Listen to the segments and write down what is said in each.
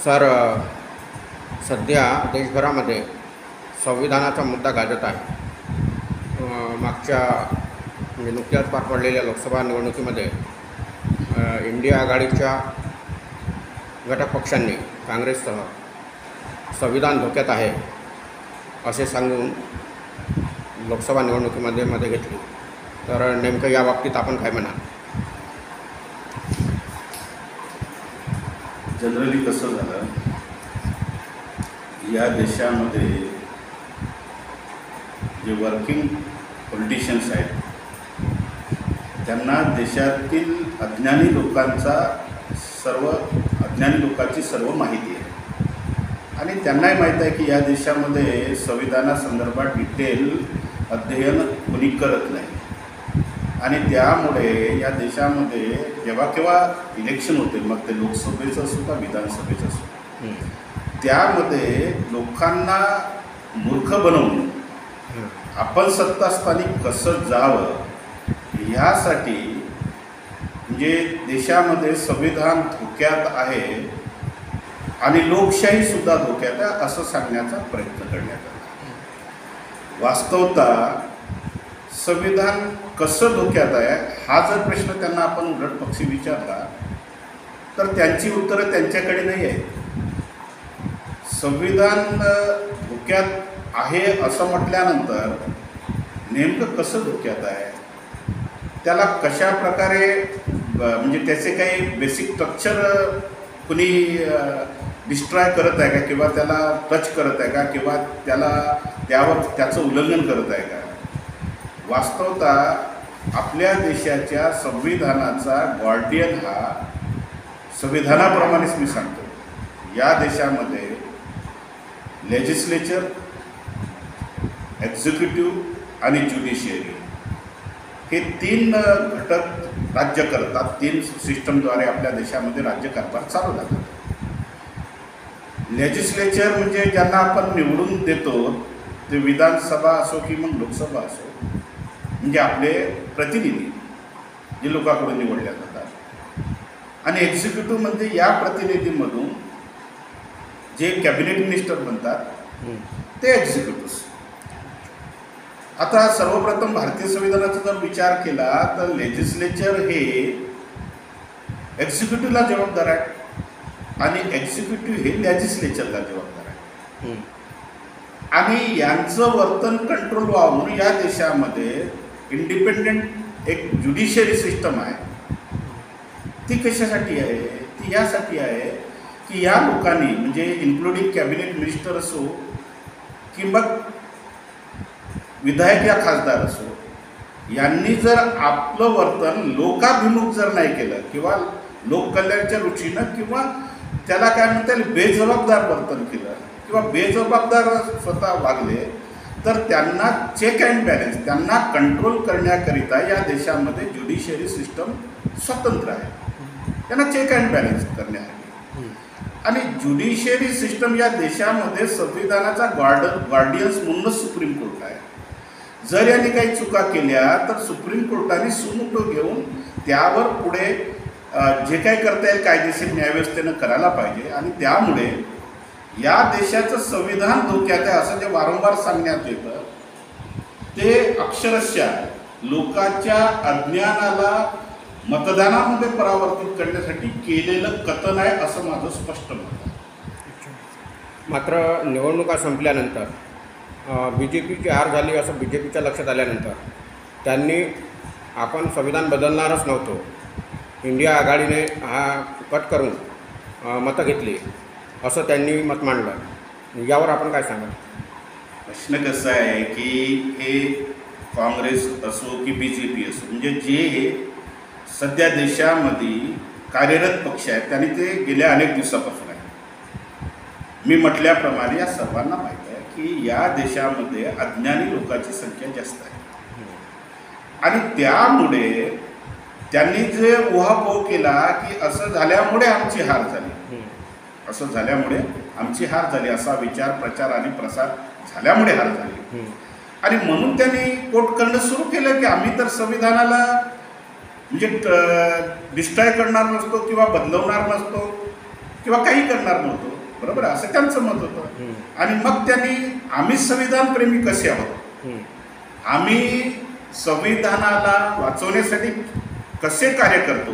Sir, सध्या देशभरामध्ये संविधानाचा मुद्दा गाजत आहे. मागच्या म्हणजे नुकत्याच पार पडलेल्या लोकसभा निवडणुकीमध्ये इंडिया आघाडीच्या घटक पक्षांनी काँग्रेससह संविधान धोक्यात आहे असे सांगून लोकसभा निवडणुकीमध्ये घेतली. तर नेमकं या बाबतीत आपण काय म्हणाल? जनरली कसं झालं, या देशामध्ये जे वर्किंग पॉलिटिशियन्स आहेत त्यांना देशातील अज्ञानी लोकांची सर्व माहिती आहे आणि त्यांनाही माहीत आहे की या देशामध्ये संविधानासंदर्भात डिटेल अध्ययन कोणी करत नाही. आणि त्यामुळे या देशामध्ये जेव्हा केव्हा इलेक्शन होते, मग ते लोकसभेचं असो का विधानसभेचं असो, त्यामध्ये लोकांना मूर्ख बनवून आपण सत्तास्थानी कसं जावं ह्यासाठी म्हणजे देशामध्ये संविधान धोक्यात आहे आणि लोकशाहीसुद्धा धोक्यात आहे असं सांगण्याचा प्रयत्न करण्यात आला. वास्तवता संविधान कसं धोक्यात आहे हा जर प्रश्न त्यांना आपण उलट पक्षी विचारला तर त्यांची उत्तरं त्यांच्याकडे नाही आहेत. संविधान धोक्यात आहे असं म्हटल्यानंतर नेमकं कसं धोक्यात आहे, त्याला कशा प्रकारे म्हणजे त्याचे काही बेसिक स्ट्रक्चर कुणी डिस्ट्रॉय करत आहे का, किंवा त्याला टच करत आहे का, किंवा त्यावर त्याचं उल्लंघन करत आहे का. वास्तवता आपल्या देशाच्या संविधानाचा गार्डियन हा संविधानाप्रमाणेच मी सांगतो, या देशामध्ये लेजिस्लेचर, एक्झिक्युटिव्ह आणि ज्युडिशियरी हे तीन घटक राज्य करतात. तीन सिस्टमद्वारे आपल्या देशामध्ये राज्यकारभार चालवला जातो. लेजिस्लेचर म्हणजे ज्यांना आपण निवडून देतो, ते विधानसभा असो की मग लोकसभा असो, म्हणजे आपले प्रतिनिधी जे लोकांकडून निवडल्या जातात. आणि एक्झिक्युटिव्ह म्हणजे या प्रतिनिधीमधून जे कॅबिनेट मिनिस्टर बनतात ते एक्झिक्युटिव्ह. आता सर्वप्रथम भारतीय संविधानाचा जर विचार केला तर लेजिस्लेचर हे एक्झिक्युटिव्हला जबाबदार आहे आणि एक्झिक्युटिव्ह हे लेजिस्लेचरला जबाबदार आहे. आणि यांचं वर्तन कंट्रोल व्हावं म्हणून या देशामध्ये इंडिपेंडेंट एक ज्युडिशियरी सिस्टम आहे. ती कशासाठी आहे? ती यासाठी आहे की या लोकांनी म्हणजे इन्क्लुडिंग कॅबिनेट मिनिस्टर असो किंवा विधायक या खासदार असो, यांनी जर आपलं वर्तन लोकाभिमुख जर नाही केलं किंवा लोककल्याणाच्या रुचीनं किंवा त्याला काय म्हणता येईल बेजबाबदार वर्तन केलं किंवा बेजबाबदार स्वतः वागले तर त्यांना चेक अँड बॅलन्स, त्यांना कंट्रोल करण्याकरिता या देशामध्ये ज्युडिशियरी सिस्टम स्वतंत्र आहे. त्यांना चेक अँड बॅलन्स करण्यासाठी. आणि ज्युडिशियरी सिस्टम या देशामध्ये संविधानाचा गार्डियन्स म्हणूनच सुप्रीम कोर्ट आहे. जर यांनी काही चुका केल्या तर सुप्रीम कोर्टाने सुमोटो घेऊन त्यावर पुढे जे काही करता येईल कायदेशीर न्यायव्यवस्थेनं करायला पाहिजे. आणि त्यामुळे या देशाचं संविधान धोक्यात आहे असं जे वारंवार सांगण्यात येतं ते अक्षरशः लोकांच्या अज्ञानाला मतदानामध्ये परावर्तित करण्यासाठी केलेलं कथन आहे असं माझं स्पष्ट मत आहे. मात्र निवडणुका संपल्यानंतर BJPची हार झाली असं BJPच्या लक्षात आल्यानंतर त्यांनी आपण संविधान बदलणारच नव्हतो, इंडिया आघाडीने हा कट करून मतं घेतली असं त्यांनी मत मांडलं. यावर आपण काय सांगाल? प्रश्न कसा आहे की हे काँग्रेस असो की BJP असो, म्हणजे जे सध्या देशामध्ये कार्यरत पक्ष आहेत त्यांनी ते गेल्या अनेक दिवसापासून आहे. मी म्हटल्याप्रमाणे या सर्वांना माहीत आहे की या देशामध्ये अज्ञानी लोकांची संख्या जास्त आहे आणि त्यामुळे त्यांनी जे उहापोह केला की असं झाल्यामुळे आमची हार झाली, असं झाल्यामुळे आमची हार झाली, असा विचार, प्रचार आणि प्रसार झाल्यामुळे हार झाली. आणि म्हणून त्यांनी कोट करणं सुरू केलं की आम्ही तर संविधानाला म्हणजे डिस्ट्रॉय करणार नसतो किंवा बदलवणार नसतो किंवा काही करणार नव्हतो. बरोबर आहे, असं त्यांचं मत होतं. आणि मग त्यांनी आम्ही संविधानप्रेमी कसे आहोत, आम्ही संविधानाला वाचवण्यासाठी कसे कार्य करतो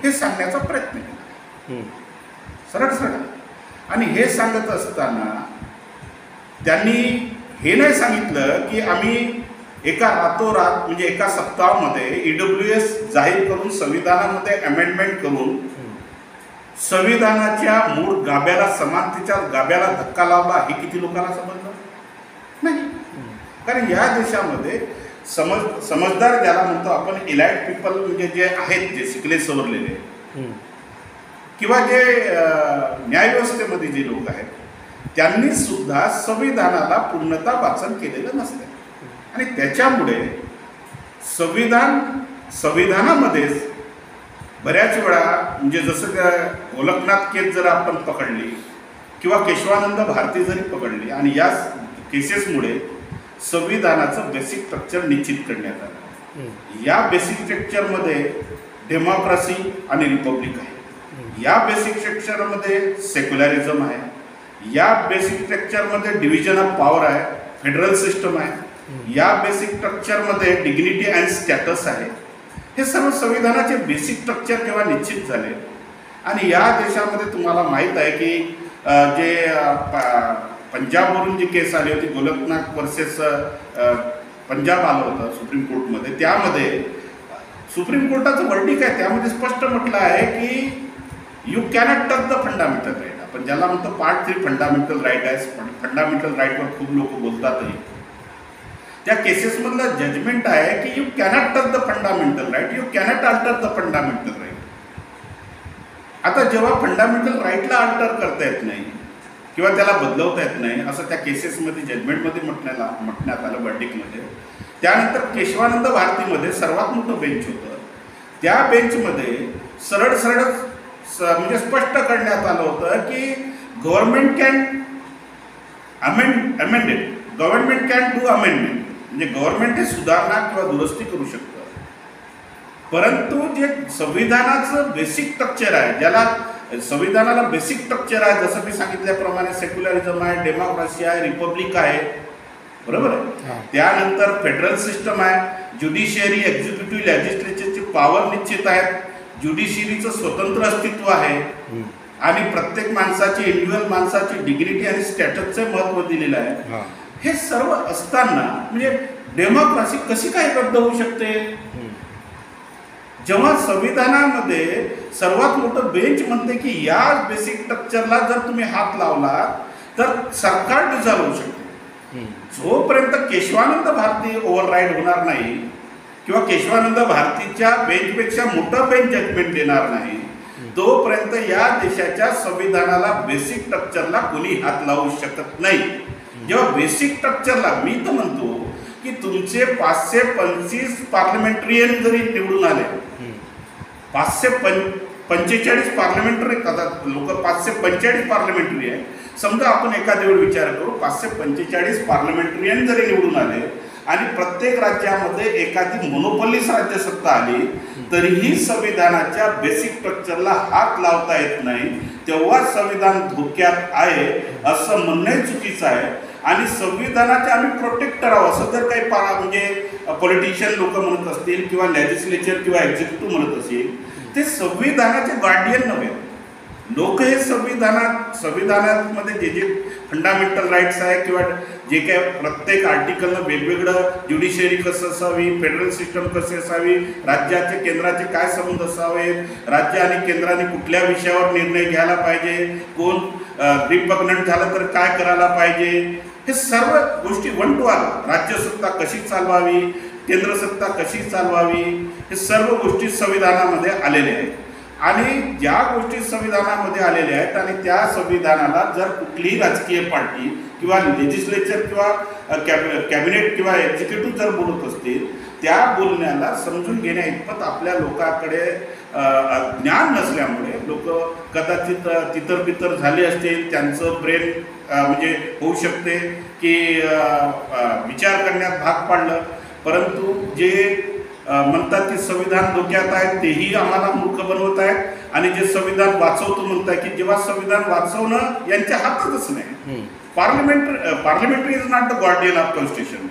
हे सांगण्याचा प्रयत्न केला, सरळ सरळ. आणि हे सांगत असताना त्यांनी हे नाही सांगितलं की आम्ही एका रातोरात म्हणजे एका सप्ताहामध्ये EWS जाहीर करून संविधानामध्ये अमेंडमेंट करून संविधानाच्या मूळ गाभ्याला, समानतेच्या गाभ्याला धक्का लावला हे किती लोकांना समजलं नाही. कारण या देशामध्ये समजदार ज्याला म्हणतो आपण इलाइट पीपल, म्हणजे जे आहेत, जे शिकले सवरलेले किंवा जे न्यायव्यवस्थेमध्ये जे लोक आहेत, त्यांनी सुद्धा संविधानाला पूर्णतः वाचन केलेलं नसते. आणि त्याच्यामुळे संविधानामध्येच बऱ्याच वेळा म्हणजे जसं का गोलकनाथ केस जर आपण पकडली किंवा केशवानंद भारती जरी पकडली, आणि या केसेसमुळे संविधानाचं बेसिक स्ट्रक्चर निश्चित करण्यात आलं. या बेसिक स्ट्रक्चरमध्ये डेमोक्रेसी आणि रिपब्लिक आहे, या बेसिक स्ट्रक्चरमध्ये सेक्युलरिझम आहे, या बेसिक स्ट्रक्चरमध्ये डिव्हिजन ऑफ पॉवर आहे, फेडरल सिस्टम आहे, या बेसिक स्ट्रक्चरमध्ये डिग्निटी अँड स्टॅटस आहे. हे सर्व संविधानाचे बेसिक स्ट्रक्चर केव्हा निश्चित झाले. आणि या देशामध्ये तुम्हाला माहीत आहे की जे पंजाबवरून जी केस आली होती, गोलकनाथ वर्सेस पंजाब आलं होतं सुप्रीम कोर्टमध्ये, त्यामध्ये सुप्रीम कोर्टाचं वर्डिक आहे, त्यामध्ये स्पष्ट म्हटलं आहे की you cannot touch the fundamental right. आपण ज्याला म्हणतो पार्ट 3 फंडामेंटल राईट आहे. फंडामेंटल राईटवर खूप लोक बोलतातही. त्या केसेसमधलं जजमेंट आहे की you cannot touch the fundamental right, you cannot alter the fundamental right. आता जेव्हा फंडामेंटल राईटला अल्टर करता येत नाही किंवा त्याला बदलवता येत नाही असं त्या केसेसमध्ये जजमेंटमध्ये म्हटण्यात आलं, वर्डिकमध्ये. त्यानंतर केशवानंद भारतीमध्ये सर्वात मोठं बेंच होतं, त्या बेंचमध्ये सरळ सरळ म्हणजे स्पष्ट करण्यात आलं होतं की government can amended, government can do amendment, म्हणजे गव्हर्नमेंट हे सुधारणा किंवा दुरुस्ती करू शकतं. परंतु जे संविधानाचं बेसिक स्ट्रक्चर आहे, ज्याला संविधानाला बेसिक स्ट्रक्चर आहे, जसं मी सांगितल्याप्रमाणे सेक्युलरिझम आहे, डेमोक्रेसी आहे, रिपब्लिक आहे, बरोबर आहे. त्यानंतर फेडरल सिस्टम आहे, ज्युडिशियरी, एक्झिक्युटिव्ह, लेजिस्लेचरची पॉवर निश्चित आहेत, ज्युडिशियरीचं स्वतंत्र अस्तित्व आहे, आणि प्रत्येक माणसाची, इंडिव्हिज्युअल माणसाची डिग्निटी आणि स्टॅटसचं महत्त्व दिलेलं आहे. हे सर्व असताना म्हणजे डेमोक्रेसी कशी काय रद्द होऊ शकते, जेव्हा संविधानामध्ये सर्वात मोठं बेंच म्हणते की या बेसिक स्ट्रक्चरला जर तुम्ही हात लावला तर सरकार डिझॉल्व होऊ शकते. जोपर्यंत केशवानंद भारती ओव्हरराईड होणार नाही किंवा केशवानंद भारतीच्या बेंचपेक्षा मोठं बेंच जजमेंट देणार नाही, तोपर्यंत या देशाच्या संविधानाला बेसिक स्ट्रक्चरला कोणी हात लावू शकत नाही. जेव्हा बेसिक स्ट्रक्चरला, मी तर म्हणतो की तुमचे 525 पार्लमेंटरियन जरी निवडून आले, 545 पार्लमेंटरी, लोक 545 पार्लमेंटरी आहे, समजा आपण एखाद्या वेळ विचार करू 545 पार्लमेंटरियन जरी निवडून आले आणि प्रत्येक राज्यामध्ये एखादी मोनोपॉलिस राज्यसत्ता आली, तरीही संविधानाच्या बेसिक स्ट्रक्चरला हात लावता येत नाही, तेव्हा संविधान धोक्यात आहे असं म्हणणं चुकीचं आहे. आणि संविधानाचे आम्ही प्रोटेक्टर आहोत असं जर काही म्हणजे पॉलिटिशियन लोक म्हणत असतील किंवा लेजिस्लेचर किंवा एक्झिक्युटिव्ह म्हणत असतील, ते संविधानाचे गार्डियन नव्हे. लोक हे संविधानामध्ये जे जे फंडामेंटल राईट्स आहे किंवा जे काय प्रत्येक आर्टिकलनं वेगवेगळं ज्युडिशियरी कसं असावी, फेडरल सिस्टम कसे असावी, राज्याचे केंद्राचे काय संबंध असावे, राज्य आणि केंद्राने कुठल्या विषयावर निर्णय घ्यायला पाहिजे, कोण रिपग्नंट झालं तर काय करायला पाहिजे, हे सर्व गोष्टी वन टू वन, राज्यसत्ता कशी चालवावी, केंद्र सत्ता कशी चालवावी, हे सर्व गोष्टी संविधानामध्ये आलेल्या आहेत. आणि ज्या गोष्टी संविधानामध्ये आलेल्या आहेत आणि त्या संविधानाला जर कुठलीही राजकीय पार्टी किंवा लेजिस्लेचर किंवा कॅबिनेट किंवा एक्झिक्युटिव्ह जर बोलत असतील, त्या बोलण्याला समजून घेण्या इतपत आपल्या लोकांकडे ज्ञान नसल्यामुळे लोक कदाचित तितरबितर झाले असतील, त्यांचं ब्रेन म्हणजे होऊ शकते की विचार करण्यात भाग पाडलं. परंतु जे म्हणतात की संविधान धोक्यात आहे, तेही आम्हाला मूर्ख बनवत आहेत आणि जे संविधान वाचवतो म्हणताय की जेव्हा संविधान वाचवणं यांच्या हातातच नाही. Parliamentary is not the guardian of constitution.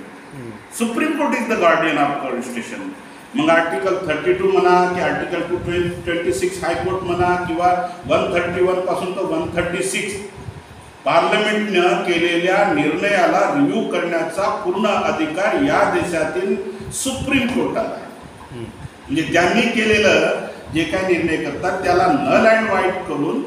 Supreme court is the guardian of constitution. मग आर्टिकल 32 म्हणा की आर्टिकल 226 हायकोर्ट म्हणा किंवा 131 पासून तर 136 पार्लमेंटनं केलेल्या निर्णयाला रिव्ह्यू करण्याचा पूर्ण अधिकार या देशातील सुप्रीम कोर्टाला आहे. म्हणजे ज्यांनी केलेलं जे काही निर्णय करतात त्याला नल अँड वाईट करून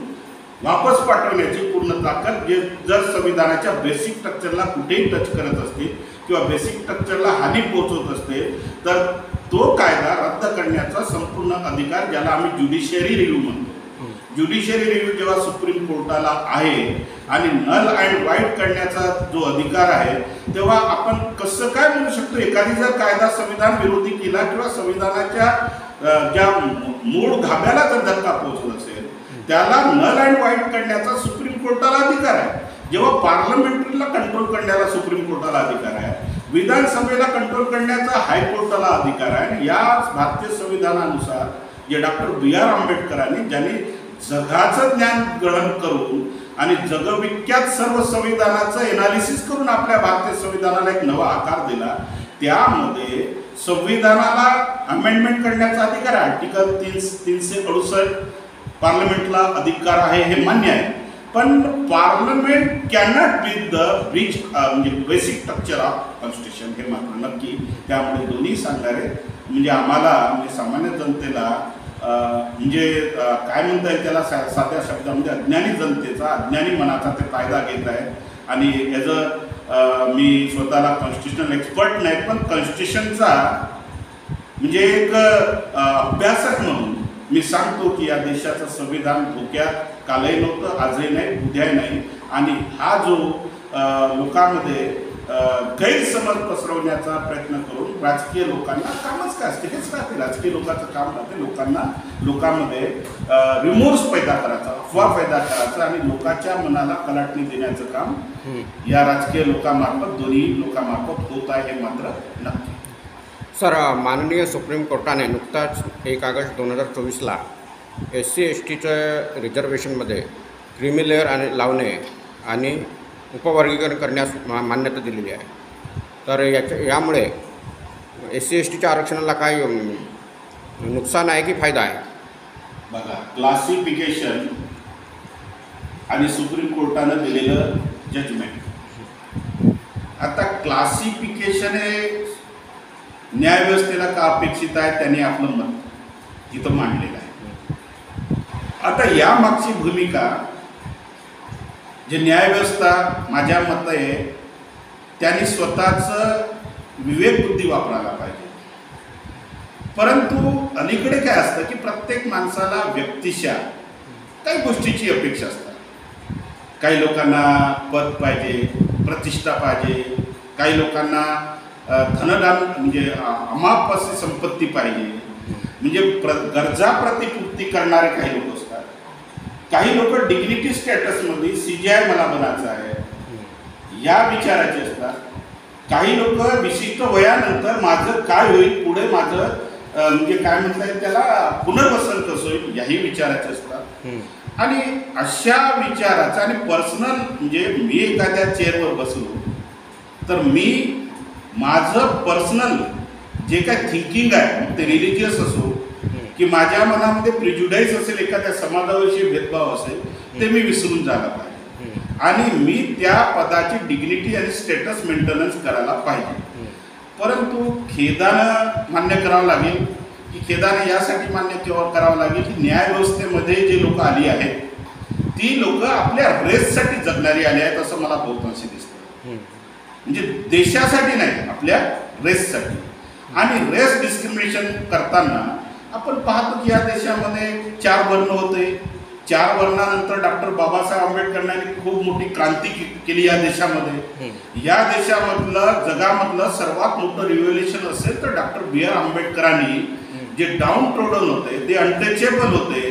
वापस पाठवण्याची पूर्ण ताकद जे जर संविधानाच्या बेसिक स्ट्रक्चरला कुठेही टच करत असतील किंवा बेसिक स्ट्रक्चरला हानी पोहोचवत असते तर तो कायदा रद्द करण्याचा संपूर्ण अधिकार ज्याला आम्ही ज्युडिशियरी रिव्ह्यू म्हणतो. ज्युडिशियरी रिव्ह्यू जेव्हा सुप्रीम कोर्टाला आहे आणि नल अँड वाईट करण्याचा जो अधिकार आहे तेव्हा आपण कसं काय म्हणू शकतो एखादी जर कायदा संविधान विरोधी केला किंवा संविधानाच्या ज्या मूळ धाब्याला जर धक्का पोहोचत असेल त्याला नल अँड वाईट करण्याचा सुप्रीम कोर्टाला अधिकार आहे. जेव्हा पार्लमेंटरीला कंट्रोल करण्याला सुप्रीम कोर्टाला अधिकार आहे, विधानसभेला कंट्रोल करण्याचा हायकोर्टाला अधिकार आहे. या भारतीय संविधानानुसार जे डॉक्टर B.R. आंबेडकरांनी ज्यांनी जगाचं ज्ञान ग्रहण करून आणि जगविख्यात सर्व संविधानाचं एनालिसिस करून आपल्या भारतीय संविधानाला एक नवा आकार दिला, त्यामध्ये संविधानाला अमेंडमेंट करण्याचा अधिकार आहे. आर्टिकल 368 पार्लमेंटला अधिकार आहे हे मान्य आहे. पण parliament cannot be the bridge म्हणजे बेसिक स्ट्रक्चर ऑफ कॉन्स्टिट्यूशन हे मात्र नक्की. त्यामुळे दोन्ही सांगणारे म्हणजे आम्हाला म्हणजे सामान्य जनतेला म्हणजे काय म्हणता येईल त्याला साध्या शब्दामध्ये अज्ञानी जनतेचा अज्ञानी मनाचा ते फायदा घेत आहेत. आणि ॲज अ मी स्वतःला कॉन्स्टिट्युशनल एक्सपर्ट नाही पण कॉन्स्टिट्यूशनचा म्हणजे एक अभ्यासक म्हणून मी सांगतो की या देशाचं संविधान धोक्यात कालही नव्हतं, आजही नाही, उद्याही नाही. आणि हा जो लोकांमध्ये गैरसमज पसरवण्याचा प्रयत्न करून राजकीय लोकांना कामच काय असते हेच राहते. राजकीय लोकांचं काम राहते लोकांमध्ये रिमोर्स पैदा करायचा, अफवा पैदा करायचा आणि लोकांच्या मनाला कलाटणी देण्याचं काम या राजकीय लोकांमार्फत दोन्ही लोकांमार्फत होत आहे हे मात्र नक्की. सर, माननीय सुप्रीम कोर्टाने नुकताच 1 ऑगस्ट 2024ला SC/STचं रिझर्वेशनमध्ये क्रिमी लेअर आणि लावणे आणि उपवर्गीकरण करण्यास मान्यता दिलेली आहे. तर यामुळे SC/STच्या आरक्षणाला काय नुकसान आहे की फायदा आहे? बघा, क्लासिफिकेशन आणि सुप्रीम कोर्टानं दिलेलं जजमेंट. आता क्लासिफिकेशन हे न्यायव्यवस्थेला का अपेक्षित आहे त्यांनी आपलं मत इथं मांडलेलं आहे. आता यामागची भूमिका जे न्यायव्यवस्था माझ्या मत आहे त्यांनी स्वतःचं विवेकबुद्धी वापरायला पाहिजे. परंतु अलीकडे काय असतं की प्रत्येक माणसाला व्यक्तिशः काही गोष्टीची अपेक्षा असतात. काही लोकांना पद पाहिजे, प्रतिष्ठा पाहिजे, काही लोकांना धनदान म्हणजे अमाप अशी संपत्ती पाहिजे, म्हणजे गरजा प्रतिपूर्ती करणारे काही लोक असतात. काही लोक डिग्निटी स्टॅटसमध्ये CGI मला बनायचं आहे या विचाराचे असतात. काही लोक विशिष्ट वयानंतर माझं काय होईल पुढे माझं म्हणजे काय म्हणता येईल त्याला पुनर्वसन कसं होईल याही विचाराचे असतात. आणि अशा विचाराचं आणि पर्सनल म्हणजे मी एखाद्या चेअरवर बसलो तर मी माझं पर्सनल जे काय थिंकिंग आहे ते रिलिजियस असो की माझ्या मनामध्ये प्रिज्युडाईस असेल, एखाद्या समाजाविषयी भेदभाव असेल ते मी विसरून जायला पाहिजे आणि मी त्या पदाची डिग्निटी आणि स्टेटस मेंटेनन्स करायला पाहिजे. परंतु खेदानं मान्य करावं लागेल की खेदानं यासाठी मान्य करावं लागेल की न्यायव्यवस्थेमध्ये जे लोक आली आहेत ती लोक आपल्या रेससाठी जगणारी आली आहेत असं मला बहुतांशी दिसतं. म्हणजे देशासाठी नाही, आपल्या रेससाठी. आणि रेस डिस्क्रिमिनेशन करताना आपण पाहतो की या देशामध्ये 4 वर्ण होते. 4 वर्णानंतर डॉक्टर बाबासाहेब आंबेडकरांनी खूप मोठी क्रांती केली या देशामध्ये. या देशामधलं जगामधलं सर्वात मोठं रिव्होल्युशन असेल तर डॉक्टर B.R. आंबेडकरांनी जे डाऊन ट्रोडन होते ते अनटचेबल होते,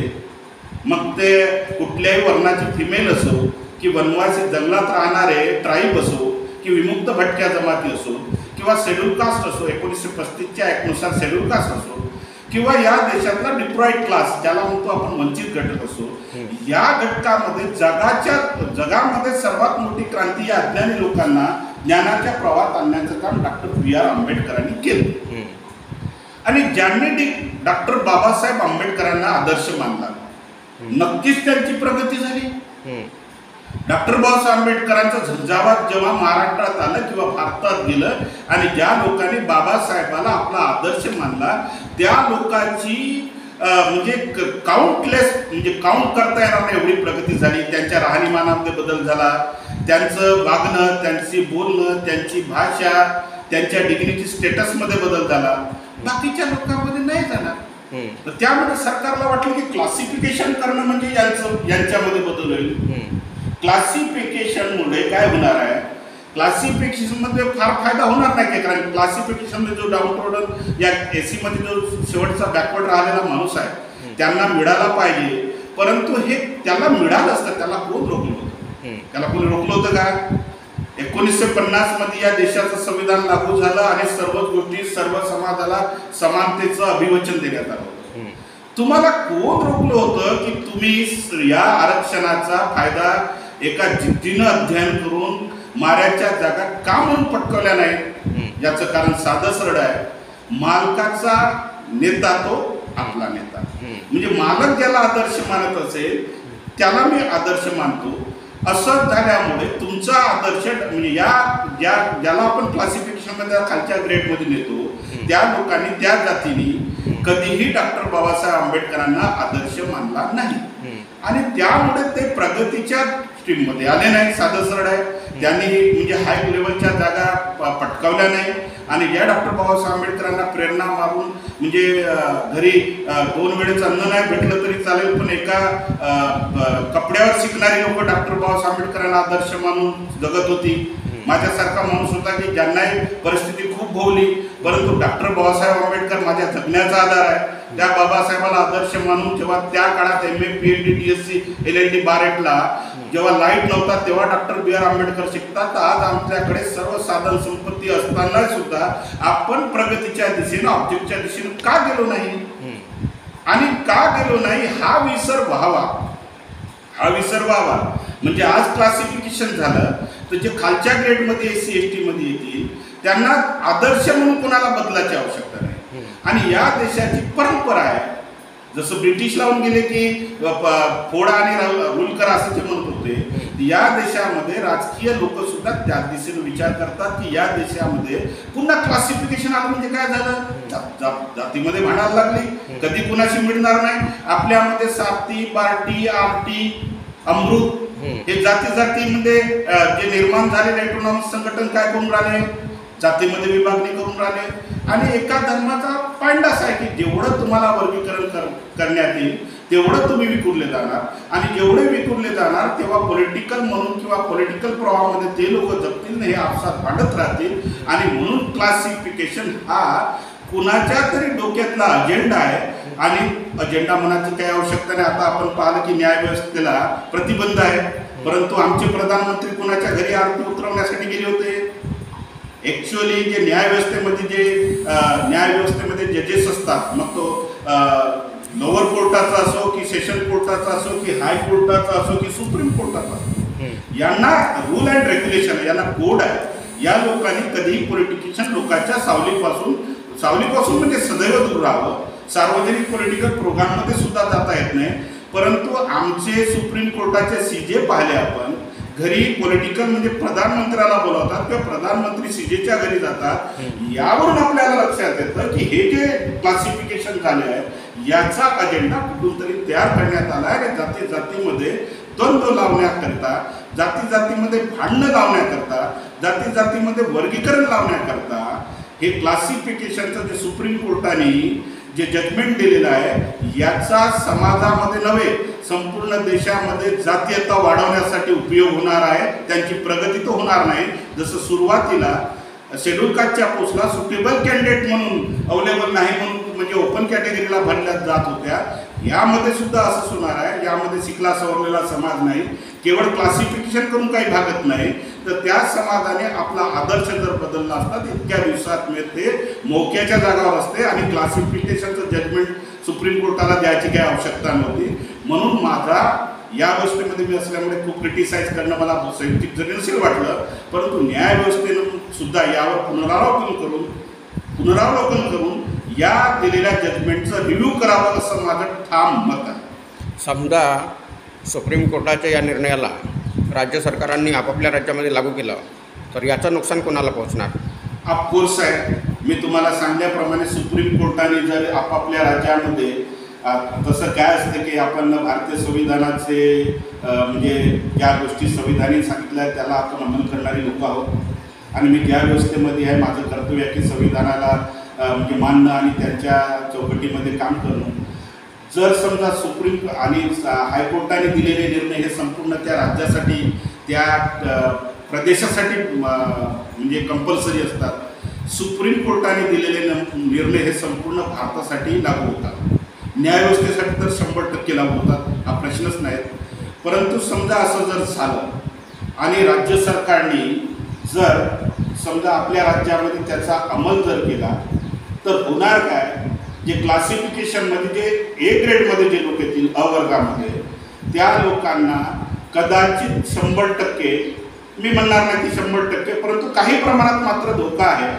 मग ते कुठल्याही वर्णाची फिमेल असो की वनवासी जंगलात राहणारे ट्राईब असो की विमुक्त भटक्या जमाती असो किंवा शेड्यूल कास्ट असो, 1935च्या ॲक्टनुसार शेड्यूल कास्ट असो, किंवा या देशातला डिप्राईड क्लास ज्याला म्हणतो आपण वंचित घटक असो, या घटकामध्ये जगामध्ये सर्वात मोठी क्रांती या अज्ञानी लोकांना ज्ञानाच्या प्रवाहात आणण्याचं काम डॉक्टर B.R. आंबेडकरांनी केलं. आणि ज्यांनी डॉक्टर बाबासाहेब आंबेडकरांना आदर्श मानला नक्कीच त्यांची प्रगती झाली. डॉक्टर बाबासाहेब आंबेडकरांचा झंझावात जेव्हा महाराष्ट्रात आलं किंवा भारतात गेलं आणि ज्या लोकांनी बाबासाहेबाला आपला आदर्श मानला त्या लोकांची म्हणजे काउंटलेस म्हणजे काउंट करता येणार नाही एवढी प्रगती झाली. त्यांच्या राहणीमानामध्ये बदल झाला, त्यांचं वागणं, त्यांची बोलणं, त्यांची भाषा, त्यांच्या डिग्निटी स्टेटसमध्ये बदल झाला, बाकीच्या लोकांमध्ये नाही झाला. तर त्यामध्ये सरकारला वाटलं की क्लासिफिकेशन करणं म्हणजे यांच्यामध्ये बदल होईल. क्लासिफिकेशनमुळे काय होणार आहे, क्लासिफिकेशनमध्ये फार फायदा होणार नाही, कारण क्लासिफिकेशनमध्ये जो डाऊनट्रोडन या AC मध्ये जो शेवटचा बॅकवर्ड राहिलेला माणूस आहे त्यांना मिळाला पाहिजे, परंतु हे त्याला मिळालं असतं त्याला कोण रोखलं होतं? त्याला कोणी रोखलं होतं का? 1950 मध्ये या देशाचं संविधान लागू झालं आणि सर्वच गोष्टी सर्व समाजाला समानतेचं अभिवचन देण्यात आलं होतं. तुम्हाला कोण रोखलं होतं की तुम्ही या आरक्षणाचा फायदा एका जिद्दीनं अध्ययन करून माऱ्याच्या जागा का म्हणून पटकवल्या नाहीत? याचं कारण साधं सरळ आहे, मालकाचा नेता तो आपला नेता. म्हणजे मालक ज्याला आदर्श मानत असेल त्याला मी आदर्श मानतो असं झाल्यामुळे तुमचा आदर्श म्हणजे ज्याला आपण क्लासिफिकेशनमध्ये खालच्या ग्रेडमध्ये नेतो त्या लोकांनी त्या जातीने कधीही डॉक्टर बाबासाहेब आंबेडकरांना आदर्श मानला नाही आणि त्यामुळे ते प्रगतीच्या स्ट्रीममध्ये आले नाही. साधं सरळ आहे, त्यांनी म्हणजे हाय लेवलच्या जागा पटकावल्या नाही आणि या डॉक्टर बाबासाहेब आंबेडकरांना प्रेरणा मारून म्हणजे घरी 2 वेळेचं अन्न नाही भेटलं तरी चालेल पण एका कपड्यावर शिकणारी लोक डॉक्टर बाबासाहेब आंबेडकरांना आदर्श मानून जगत होती. माझ्यासारखा माणूस होता की ज्यांनाही परिस्थिती खूप भोवली, परंतु डॉक्टर बाबासाहेब आंबेडकर माझ्या जगण्याचा आधार आहे. त्या बाबासाहेबाला आदर्श मानून जेव्हा त्या काळात MA PhD DSc LLD बारेटला जेव्हा लाईट नव्हता तेव्हा डॉक्टर B.R. आंबेडकर शिकतात. आज आमच्याकडे सर्व साधन संपत्ती असताना सुद्धा आपण प्रगतीच्या दिशेनं ऑब्जेक्टच्या दिशेनं का गेलो नाही आणि का गेलो नाही हा विसर व्हावा. म्हणजे आज क्लासिफिकेशन झालं तर जे खालच्या ग्रेडमध्ये SC ST मध्ये येतील त्यांना आदर्श म्हणून कोणाला बदलायची आवश्यकता नाही. आणि या देशाची परंपरा आहे, जसं ब्रिटिश लावून गेले की फोडा आणि रूल करा असं ते म्हणत होते, या देशामध्ये राजकीय लोक सुद्धा त्या दिशेने विचार करतात की या देशामध्ये पुन्हा क्लासिफिकेशन आलं म्हणजे काय झालं, जातीमध्ये भांडायला लागली, कधी कुणाशी मिळणार नाही. आपल्यामध्ये साती पार्टी आरटी अमृत हे जातीमध्ये जे निर्माण झालेले ऑटोनॉमस संघटन काय करून राहिले, जातीमध्ये विभागणी करून राहिले. आणि एका धर्माचा पांडास आहे की जेवढं तुम्हाला वर्गीकरण करण्यात येईल तेवढं तुम्ही विखुरले जाणार आणि जेवढे विखुरले जाणार तेव्हा पॉलिटिकल म्हणून किंवा पॉलिटिकल प्रवाहामध्ये ते लोक जगतील नाही, हे आपसात भांडत राहतील. आणि म्हणून क्लासिफिकेशन हा कुणाच्या तरी डोक्यातला अजेंडा आहे आणि अजेंडा म्हणायची काही आवश्यकता नाही. आता आपण पाहिलं की न्यायव्यवस्थेला प्रतिबंध आहे, परंतु आमचे प्रधानमंत्री कुणाच्या घरी आरती उतरवण्यासाठी गेले होते. ॲक्च्युअली जे न्यायव्यवस्थेमध्ये जजेस असतात, मग तो लोअर कोर्टाचा असो की सेशन कोर्टाचा असो की हाय कोर्टाचा असो की सुप्रीम कोर्टाचा असो, यांना रूल अँड रेग्युलेशन यांना कोड आहे. या लोकांनी कधीही पॉलिटिशियन लोकांच्या सावलीपासून म्हणजे सदैव दूर राहावं. सार्वजनिक पॉलिटिकल प्रोग्राममध्ये सुद्धा जाता येत नाही. परंतु आमचे सुप्रीम कोर्टाचे CJ पाहिले आपण, घरी पॉलिटिकल म्हणजे प्रधानमंत्र्याला बोलावतात किंवा प्रधानमंत्री CJच्या घरी जातात. यावरून आपल्याला लक्षात येतं की हे जे क्लासिफिकेशन झाले आहे याचा अजेंडा कुठून तरी तयार करण्यात आला आहे. जातीमध्ये द्वंद्व लावण्याकरता, जातीमध्ये भांडणं लावण्याकरता, जातीमध्ये वर्गीकरण लावण्याकरता हे क्लासिफिकेशनचं जे सुप्रीम कोर्टाने जे जजमेंट दिलेलं आहे याचा समाजामध्ये नव्हे संपूर्ण देशामध्ये जातीयता वाढवण्यासाठी उपयोग होणार आहे. त्यांची प्रगती तर होणार नाही. जसं सुरुवातीला शेड्यूल कास्टच्या पोस्टला सुटेबल कॅन्डिडेट म्हणून अवेलेबल नाही म्हणून म्हणजे ओपन कॅटेगरीला भरल्या जात होत्या, यामध्ये सुद्धा असंच होणार आहे. यामध्ये शिकला सवरलेला समाज नाही, केवळ क्लासिफिकेशन करून काही भागत नाही, तर त्या समाजाने आपला आदर्श जर बदलला असता तर इतक्या दिवसात ते मोक्याच्या जागावर असते आणि क्लासिफिकेशनचं जजमेंट सुप्रीम कोर्टाला द्यायची काही आवश्यकता नव्हती. म्हणून माझा या गोष्टीमध्ये मी असल्यामुळे खूप क्रिटिसाइज करणं मला साहित्यिक जरी नसेल वाटलं, परंतु न्यायव्यवस्थेनं सुद्धा यावर पुनरावलोकन करून या दिलेल्या जजमेंटचं रिव्ह्यू करावं असं माझं ठाम मत आहे. समजा सुप्रीम कोर्टाच्या या निर्णयाला राज्य सरकारांनी आपापल्या राज्यामध्ये लागू केलं तर याचं नुकसान कोणाला पोहोचणार? ऑफकोर्स आहे. मी तुम्हाला सांगल्याप्रमाणे सुप्रीम कोर्टाने जर आपापल्या राज्यामध्ये तसं काय असतं की आपण भारतीय संविधानाचे म्हणजे ज्या गोष्टी संविधानाने सांगितल्या त्याला आपण अंमल करणारी लोक आहोत आणि मी ज्या व्यवस्थेमध्ये आहे माझं कर्तव्य आहे की संविधानाला म्हणजे मानणं आणि त्यांच्या चौकटीमध्ये काम करणं. जर समजा सुप्रीम आणि हायकोर्टाने दिलेले निर्णय हे संपूर्ण त्या राज्यासाठी त्या प्रदेशासाठी म्हणजे कंपल्सरी असतात, सुप्रीम कोर्टाने दिलेले निर्णय हे संपूर्ण भारतासाठी लागू होतात. न्यायव्यवस्थेसाठी तर 100% लागू होतात, हा प्रश्नच नाही. परंतु समजा असं जर झालं आणि राज्य सरकारने जर समजा आपल्या राज्यामध्ये त्याचा अंमल जर केला तर होणार काय? जे क्लासिफिकेशनमध्ये जे ए ग्रेडमध्ये जे लोक येतील अ वर्गामध्ये त्या लोकांना कदाचित 100%, मी म्हणणार नाही की 100%, परंतु काही प्रमाणात मात्र धोका आहे.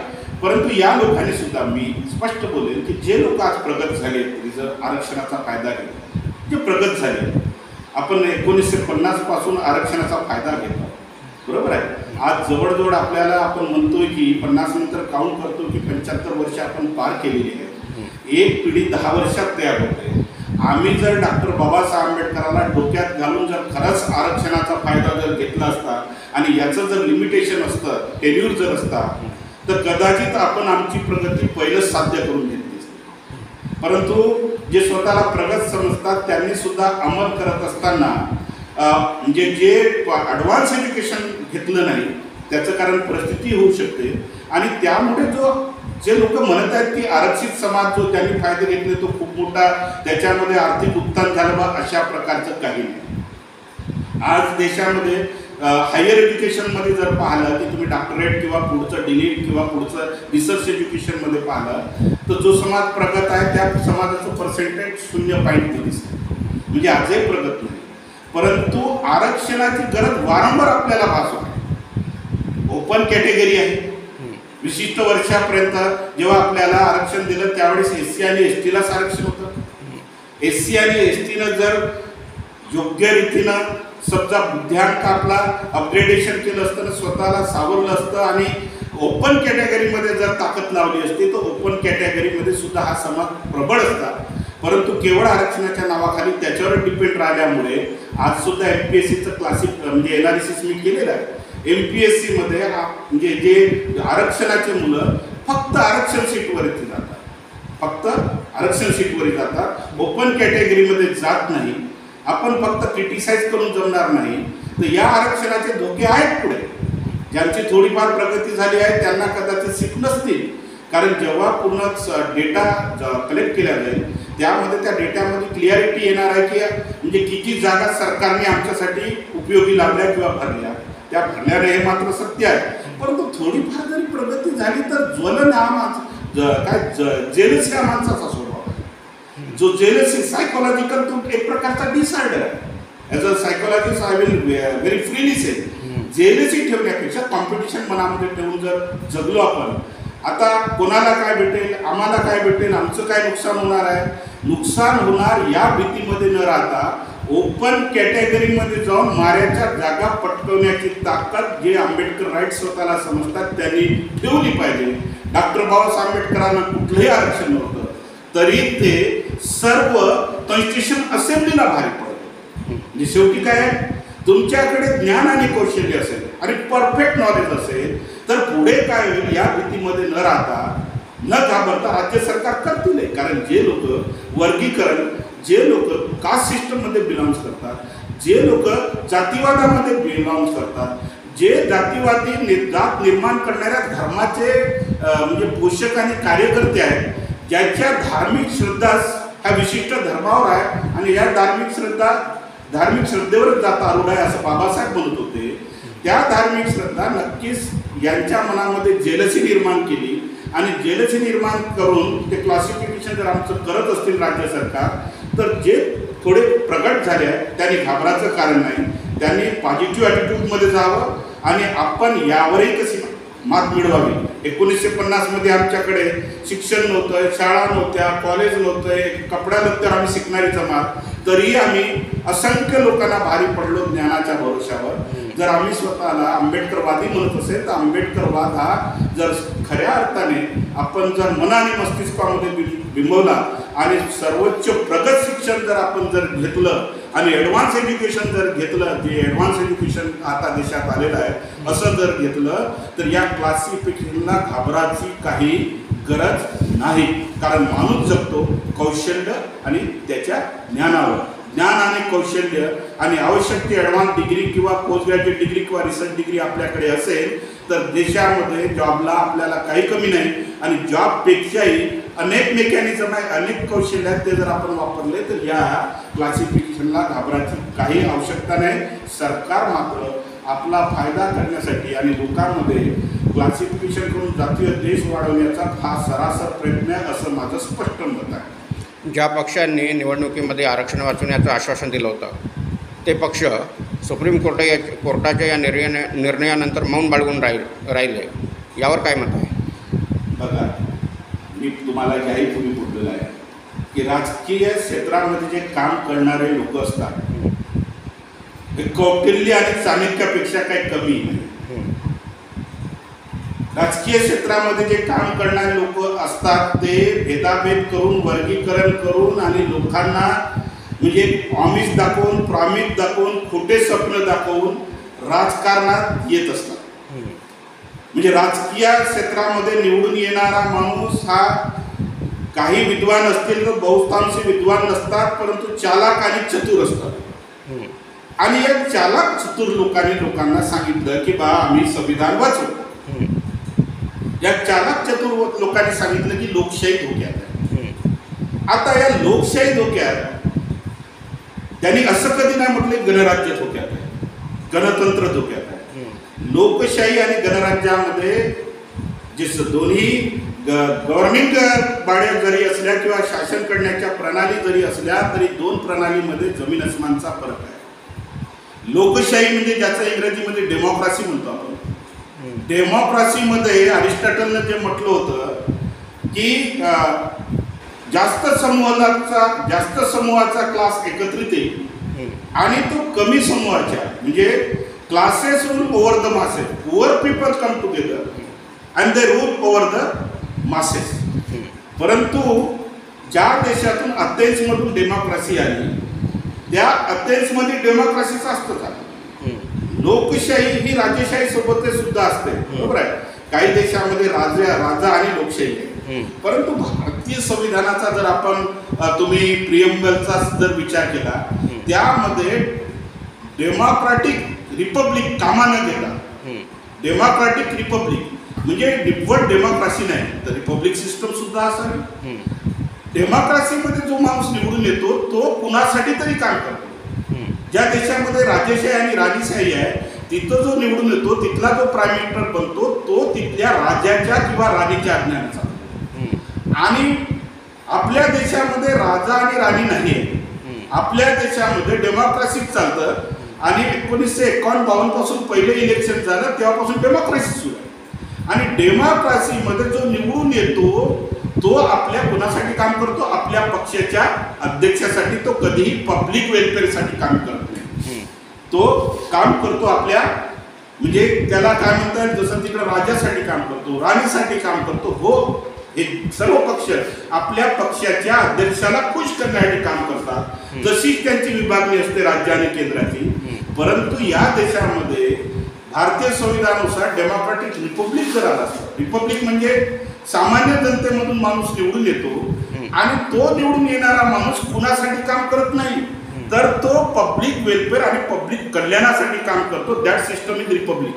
परंतु या लोकांनी सुद्धा मी स्पष्ट बोलेन की जे लोक आज प्रगत झाले रिझर्व आरक्षणाचा फायदा घेत, जे प्रगत झाले, आपण 1950 पासून आरक्षणाचा फायदा घेतो, बरोबर आहे. आज जवळजवळ आपल्याला आपण म्हणतोय की 50 नंतर काउंट करतो की 75 वर्ष आपण पार केलेली आहेत. एक पिढी 10 वर्षात तयार होते. आम्ही जर डॉक्टर बाबासाहेब आंबेडकरांना डोक्यात घालून जर खरंच आरक्षणाचा फायदा जर घेतला असता आणि याचं जर लिमिटेशन असतं, टेन्यूर जर असता, तर कदाचित आपण आमची प्रगती पहिलंच साध्य करून घेतली असती. परंतु जे स्वतःला प्रगत समजतात त्यांनी सुद्धा अंमल करत असताना म्हणजे जे ॲडव्हान्स एज्युकेशन घेतलं नाही त्याचं कारण परिस्थिती होऊ शकते. आणि त्यामुळे जे लोक म्हणत आहेत की आरक्षित समाज जो त्यांनी फायदे घेतले तो खूप मोठा त्याच्यामध्ये आर्थिक उत्थान झालं बा, अशा प्रकारचं काही नाही. आज देशामध्ये हायर एज्युकेशनमध्ये जर पाहिलं की तुम्ही डॉक्टरेट किंवा पुढचं डिलीट किंवा पुढचं रिसर्च एज्युकेशनमध्ये पाहिलं तर जो समाज प्रगत आहे त्या समाजाचं पर्सेंटेज 0.3 दिसतं, म्हणजे आजही प्रगत नाही. परंतु आरक्षणाची गरज वारंवार आपल्याला भास होते. ओपन कॅटेगरी आहे, विशिष्ट वर्षापर्यंत जेव्हा आपल्याला आरक्षण दिलं त्यावेळेस SC आणि STलाच आरक्षण होतं. SC आणि STनं जर योग्य रीतीनं समजा बुद्ध्यांक आपला अपग्रेडेशन केलं असतं, स्वतःला सावरलं असतं आणि ओपन कॅटेगरीमध्ये जर ताकद लावली असती तर ओपन कॅटेगरीमध्ये सुद्धा हा समाज प्रबळ असता. परंतु केवळ आरक्षणाच्या नावाखाली त्याच्यावर डिपेंड राहिल्यामुळे आज सुद्धा MPSCचं क्लासिक म्हणजे एनालिसिस मी केलेलं आहे. MPSCमध्ये म्हणजे जे आरक्षणाचे मुलं फक्त आरक्षण सीटवरती जातात, फक्त आरक्षण सीटवरती जातात, ओपन कॅटेगरीमध्ये जात नाही. आपण फक्त क्रिटिसाइज करून जमणार नाही. तर या आरक्षणाचे धोके आहेत पुढे. ज्यांची थोडीफार प्रगती झाली आहे त्यांना कदाचित सीट नसतील, कारण जेव्हा पूर्ण डेटा कलेक्ट केला जाईल त्यामध्ये त्या डेटामध्ये क्लिअरिटी येणार आहे की म्हणजे किती जागा सरकारने आमच्यासाठी उपयोगी लावल्या किंवा भरल्या, त्या भरल्या नाही हे मात्र सत्य आहे. परंतु थोडीफार जरी प्रगती झाली तर ज्वलन हा जेलस ह्या माणसाचा स्वभाव आहे. जो जेलस सायकोलॉजिकल तो एक प्रकारचा डिसऑर्डर आहे. As a psychologist I will very freely say jealousy ठेवण्यापेक्षा कॉम्पिटिशन मनामध्ये ठेवून जर जगलो आपण, आता कोणाला काय भेटेल, आम्हाला काय भेटेल, आमचं काय नुकसान होणार आहे, नुकसान होणार या भीतीमध्ये न राहता ओपन कॅटेगरीमध्ये जाऊन माऱ्याच्या जागा पटकवण्याची ताकद जे आंबेडकर राईट स्वतःला समजतात त्यांनी ठेवली पाहिजे. डॉक्टर बाबासाहेब आंबेडकरांना कुठलंही आरक्षण नव्हतं तरी ते सर्व कॉन्स्टिट्यूशन असेंब्लीला भारी पडतं. म्हणजे शेवटी काय, तुमच्याकडे ज्ञान आणि कौशल्य असेल आणि परफेक्ट नॉलेज असेल तर पुढे काय होईल या भीतीमध्ये न राहता न घाबरता राज्य सरकार करतील. कारण जे लोक वर्गीकरण, जे लोक कास्ट सिस्टममध्ये बिलॉंग्स करतात, जे लोक जातीवादामध्ये बिलॉंग्स करतात, जे जातीवादी जात निर्माण करणाऱ्या धर्माचे म्हणजे पोषक आणि कार्यकर्ते आहेत, ज्याच्या धार्मिक श्रद्धा ह्या विशिष्ट धर्मावर आहे आणि या धार्मिक श्रद्धेवरच जाता आरूढ आहे असं बाबासाहेब म्हणत होते. त्या धार्मिक श्रद्धा नक्कीच यांच्या मनामध्ये जेलसी निर्माण केली आणि जेलसी निर्माण करून ते क्लासिफिकेशन जर आमचं करत असतील राज्य सरकार तर जे थोडे प्रगट झाले आहेत त्यांनी घाबरायचं कारण नाही. त्यांनी पॉझिटिव्ह ॲटिट्यूडमध्ये जावं आणि आपण यावरही कशी मात मिळवावी. 1950 आमच्याकडे शिक्षण नव्हतं, शाळा नव्हत्या, कॉलेज नव्हतं, कपड्या लत्त्यावर आम्ही शिकणारी जमात, तरीही आम्ही असंख्य लोकांना भारी पडलो ज्ञानाच्या भरोशावर. जर आम्ही स्वतःला आंबेडकरवादी म्हणत असेल तर आंबेडकरवाद हा जर खऱ्या अर्थाने आपण जर मन आणि मस्तिष्कामध्ये बिंबवला आणि सर्वोच्च प्रगत शिक्षण जर आपण जर घेतलं आणि ॲडव्हान्स एज्युकेशन जर घेतलं, जे ॲडव्हान्स एज्युकेशन आता देशात आलेलं आहे असं जर घेतलं तर या क्लासिफिकेशनला घाबरायची काही गरज नाही. कारण माणूस जगतो कौशल्य आणि त्याच्या ज्ञानावर. ज्ञान आणि कौशल्य आणि आवश्यक ती ॲडव्हान्स डिग्री किंवा पोस्ट ग्रॅज्युएट डिग्री किंवा रिसर्च डिग्री आपल्याकडे असेल तर देशामध्ये जॉबला आपल्याला काही कमी नाही. आणि जॉबपेक्षाही अनेक मेकॅनिझम आहे, अनेक कौशल्य आहेत, ते जर आपण वापरले तर या क्लासिफिकेशनला घाबरायची काही आवश्यकता नाही. सरकार मात्र आपला फायदा करण्यासाठी आणि लोकांमध्ये क्लासिफिकेशन करून जातीय देश वाढवण्याचा हा सरासर प्रयत्न आहे असं माझं स्पष्ट मत आहे. ज्या पक्षांनी निवडणुकीमध्ये आरक्षण वाचवण्याचं आश्वासन दिलं होतं ते पक्ष सुप्रीम कोर्टाच्या या निर्णयानंतर मौन बाळगून राहिले. यावर काय मत आहे? बघा, मी तुम्हाला याही पूर्वी बोललेलं आहे की राजकीय क्षेत्रामध्ये जे काम करणारे लोक असतात हे कौटिल्य आणि चाणक्यापेक्षा काही कमी नाही. राजकीय क्षेत्रामध्ये जे काम करणारे लोक असतात ते भेदाभेद करून, वर्गीकरण करून आणि लोकांना म्हणजे ऑमिस दाखवून, प्रॉमिस दाखवून, खोटे स्वप्न दाखवून राजकारणात येत असतात. म्हणजे राजकीय क्षेत्रामध्ये निवडून येणारा माणूस हा काही विद्वान असतील तर बहुतांशी विद्वान नसतात, परंतु चालाक आणि चतुर असतात. आणि या चालाक चतुर लोकांना सांगितलं की बा आम्ही संविधान वाचवू. या चालाक चतुर लोकांनी सांगितलं की लोकशाही धोक्यात आहे. आता या लोकशाही धोक्यात त्यांनी असं कधी नाही म्हटले गणराज्य धोक्यात आहे, गणतंत्र धोक्यात आहे. लोकशाही आणि गणराज्यामध्ये जे दोन्ही गव्हर्निंग बॉड्या जरी असल्या किंवा शासन करण्याच्या प्रणाली जरी असल्या तरी दोन प्रणालीमध्ये जमीन अस्मानचा फरक आहे. लोकशाही म्हणजे ज्याचं इंग्रजीमध्ये डेमोक्रेसी म्हणतो आपण. डेमोक्रेसीमध्ये अरिस्टॉटलनं जे म्हटलं होतं की जास्त समूहाचा क्लास एकत्रित येईल आणि तो कमी समूहाच्या म्हणजे classes rule over the masses, poor people come together and they rule over the masses. परंतु ज्या देशातून अथेन्समधून डेमोक्रेसी आली त्या अथेन्समध्ये डेमोक्रेसीचं असतं झालं. लोकशाही ही राजेशाही सोबत सुद्धा असते, बरोबर आहे. काही देशामध्ये राजा आणि लोकशाही आहे. परंतु भारतीय संविधानाचा जर आपण तुम्ही प्रियम्बलचा जर विचार केला त्यामध्ये डेमोक्रॅटिक रिपब्लिक कामा न घेता डेमोक्रॅटिक रिपब्लिक म्हणजे निव्वळ डेमोक्रेसी नाही तर रिपब्लिक सिस्टम सुद्धा असावी. डेमोक्रेसीमध्ये जो माणूस निवडून येतो तो कुणासाठी तरी काम करतो. ज्या देशामध्ये राजेशाही आणि राणीशाही आहे तिथं जो निवडून येतो तिथला जो प्राईम मिनिस्टर बनतो तो तिथल्या राजाच्या किंवा राणीच्या आज्ञेचा. आणि आपल्या देशामध्ये राजा आणि राणी नाही आहे. आपल्या देशामध्ये डेमोक्रेसी चालतं आणि 1951 पासून पहिले इलेक्शन झालं तेव्हापासून डेमोक्रेसी सुरू आहे. आणि डेमोक्रेसीमध्ये जो निवडून येतो तो आपल्या कुणासाठी काम करतो? आपल्या पक्षाच्या अध्यक्षासाठी. तो कधीही पब्लिक वेलफेअरसाठी काम करत नाही. तो काम करतो आपल्या म्हणजे त्याला काय म्हणतात जसं तिकडे राजासाठी काम करतो, राणीसाठी काम करतो. हो, हे सर्व पक्ष आपल्या पक्षाच्या अध्यक्षाला खुश करण्यासाठी काम करतात. जशीच त्यांची विभागणी असते राज्य आणि केंद्राची. परंतु या देशामध्ये भारतीय संविधानानुसार डेमोक्रॅटिक रिपब्लिक जर आला असतं, रिपब्लिक म्हणजे सामान्य जनतेमधून माणूस निवडून येतो आणि तो निवडून येणारा माणूस कुणासाठी काम करत नाही तर तो पब्लिक वेलफेअर आणि पब्लिक कल्याणासाठी काम करतो. That system is Republic.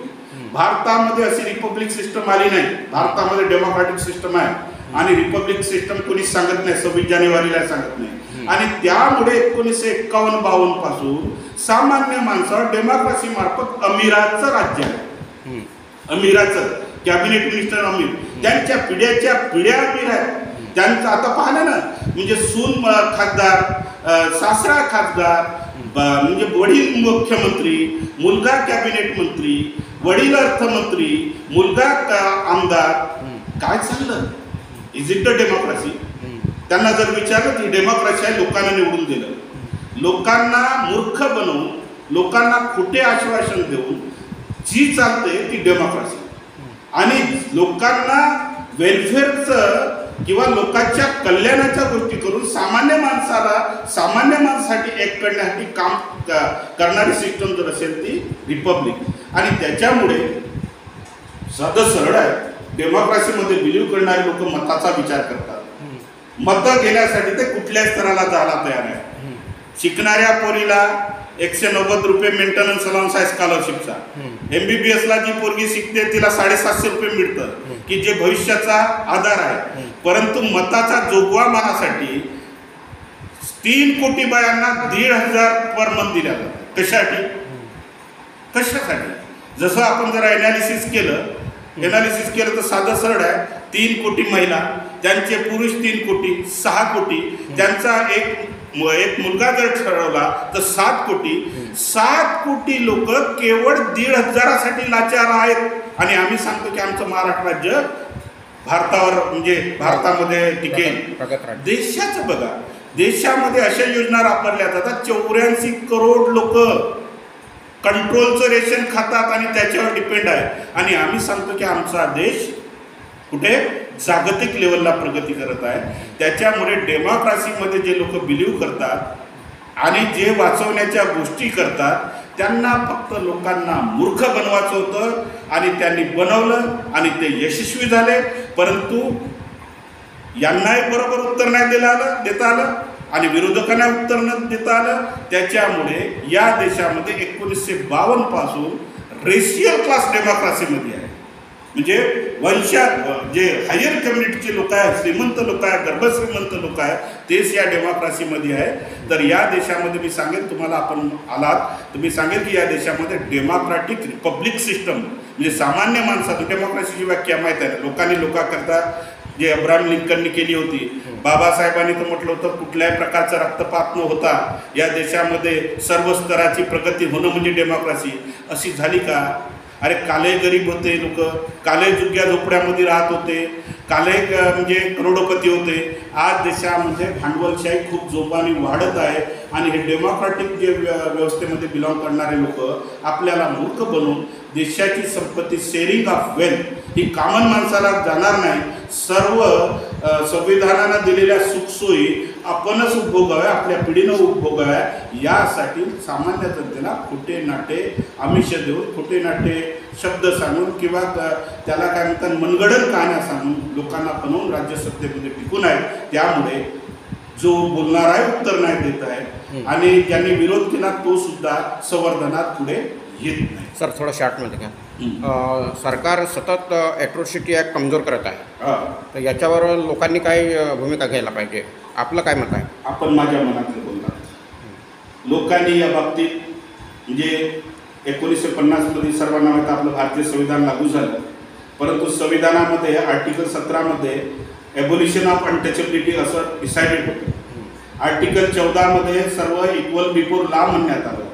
भारतामध्ये अशी रिपब्लिक सिस्टम आली नाही. भारतामध्ये डेमोक्रॅटिक सिस्टम आहे. आणि रिपब्लिक सिस्टम कोणीच सांगत नाही, 26 जानेवारीला सांगत नाही. आणि त्यामुळे 1951-52 पासून सामान्य माणसावर डेमोक्रेसी मार्फत अमीराचं राज्य आहे. अमीराचं कॅबिनेट मिनिस्टर अमीर, त्यांच्या पिढ्याच्या पिढ्या अमीर आहेत. त्यांचं आता पाहिलं ना, म्हणजे सून खासदार, सासरा खासदार, म्हणजे वडील मुख्यमंत्री, मुलगा कॅबिनेट मंत्री, वडील अर्थमंत्री, मुलगा आमदार. काय चाललं? Is it the democracy? त्यांना जर विचारलं की डेमोक्रेसी आहे, लोकांना निवडून दिलं, लोकांना मूर्ख बनवून, लोकांना खोटे आश्वासन देऊन जी चालते ती डेमोक्रेसी. आणि लोकांना वेलफेअरचं किंवा लोकांच्या कल्याणाच्या गोष्टी करून सामान्य माणसासाठी एक करण्यासाठी काम करणारी सिस्टम जर असेल ती रिपब्लिक. आणि त्याच्यामुळे साधं सरळ आहे, डेमोक्रेसीमध्ये बिलीव्ह करणारे लोक मताचा विचार करतात. मतं घेण्यासाठी ते कुठल्याही स्तराला जायला तयार आहे. शिकणाऱ्या पोरीला 190 रुपये मेंटेनन्स अलाउन्स आहे स्कॉलरशिपचा. MBBS ला जी पोरगी शिकते तिला 750 रुपये मिळतं, की जे भविष्याचा आधार आहे. परंतु मताचा जोगवा मानासाठी 3 कोटी बायांना 1,500 पर मंथ दिल्या जातात. कशासाठी? जसं आपण जर ॲनालिसिस केलं तर साधं सरळ आहे. 3 कोटी महिला, त्यांचे पुरुष 3 कोटी, 6 कोटी, त्यांचा एक मुलगा जर ठरवला तर 7 कोटी लोक केवळ 1,500साठी लाचार आहेत. आणि आम्ही सांगतो की आमचं महाराष्ट्र राज्य भारतामध्ये टिकेल. देशाचं बघा, देशामध्ये अशा योजना वापरल्या जातात. 84 करोड लोक कंट्रोलचं रेशन खातात आणि त्याच्यावर डिपेंड आहे. आणि आम्ही सांगतो की आमचा देश कुठे जागतिक लेवलला प्रगती करत आहे. त्याच्यामुळे डेमोक्रेसीमध्ये जे लोक बिलीव्ह करतात आणि जे वाचवण्याच्या गोष्टी करतात त्यांना फक्त लोकांना मूर्ख बनवायचं होतं. आणि त्यांनी बनवलं आणि ते यशस्वी झाले. परंतु यांनाही बरोबर उत्तर नाही देता आलं आणि विरोधकांना उत्तर न देता आलं. त्याच्यामुळे या देशामध्ये 1952 पासून रेशियल क्लास डेमोक्रेसीमध्ये आहे. म्हणजे जे हायर कम्युनिटीचे लोक आहेत, श्रीमंत लोक आहेत, गर्भश्रीमंत लोक आहेत, तेच या डेमोक्रेसीमध्ये आहे. तर या देशामध्ये मी सांगेन, तुम्हाला आपण आलात तर मी सांगेन की या देशामध्ये डेमोक्रॅटिक रिपब्लिक सिस्टम, म्हणजे सामान्य माणसाचं, डेमोक्रेसीची व्याख्या माहीत आहे. लोकांनी लोकांकरता जे अब्राहम लिंकननी केली होती, बाबासाहेबांनी तर म्हटलं होतं कुठल्याही प्रकारचा रक्तपात न होता या देशामध्ये सर्व स्तराची प्रगती होणं म्हणजे डेमोक्रेसी. अशी झाली का? अरे काले गरीब होते लोक, काले जुग्या झोपड्यामध्ये राहत होते, काले म्हणजे करोडोपती होते. आज देशामध्ये भांडवलशाही खूप जोमाने वाढत आहे. आणि हे डेमोक्रॅटिक जे व्यवस्थेमध्ये बिलॉंग करणारे लोक आपल्याला मूर्ख बनवून देशाची संपत्ती, शेअरिंग ऑफ वेल्थ ही कॉमन माणसाला जाणार नाही. सर्व संविधानानं दिलेल्या सुखसोयी आपणच उपभोगाव्या, आपल्या पिढीनं उपभोगाव्या, यासाठी सामान्य जनतेला खोटे नाटे आमिष देऊन, खोटे नाटे शब्द सांगून किंवा त्याला काय म्हणतात मनगडन कहाण्या सांगून लोकांना बनवून राज्यसत्तेमध्ये टिकून आहे. त्यामुळे जो बोलणार आहे उत्तर नाही देत आहे आणि ज्यांनी विरोध केला तो सुद्धा संवर्धनात पुढे येत नाही. सर थोडं शॉर्टमध्ये घ्या. सरकार सतत ॲट्रॉसिटी ॲक्ट कमजोर करत आहे, तर याच्यावर लोकांनी काय भूमिका घ्यायला पाहिजे? आपलं काय मत आहे? आपण माझ्या मनातलं बोलणार. लोकांनी या बाबतीत म्हणजे 1950मध्ये सर्वांना माहीत आपलं भारतीय संविधान लागू झालं. परंतु संविधानामध्ये आर्टिकल 17 मध्ये एबोल्युशन ऑफ अनटचेबिलिटी असं डिसाइडेड होतं. आर्टिकल 14 मध्ये सर्व इक्वल बिफोर लॉ म्हणण्यात आलं होतं.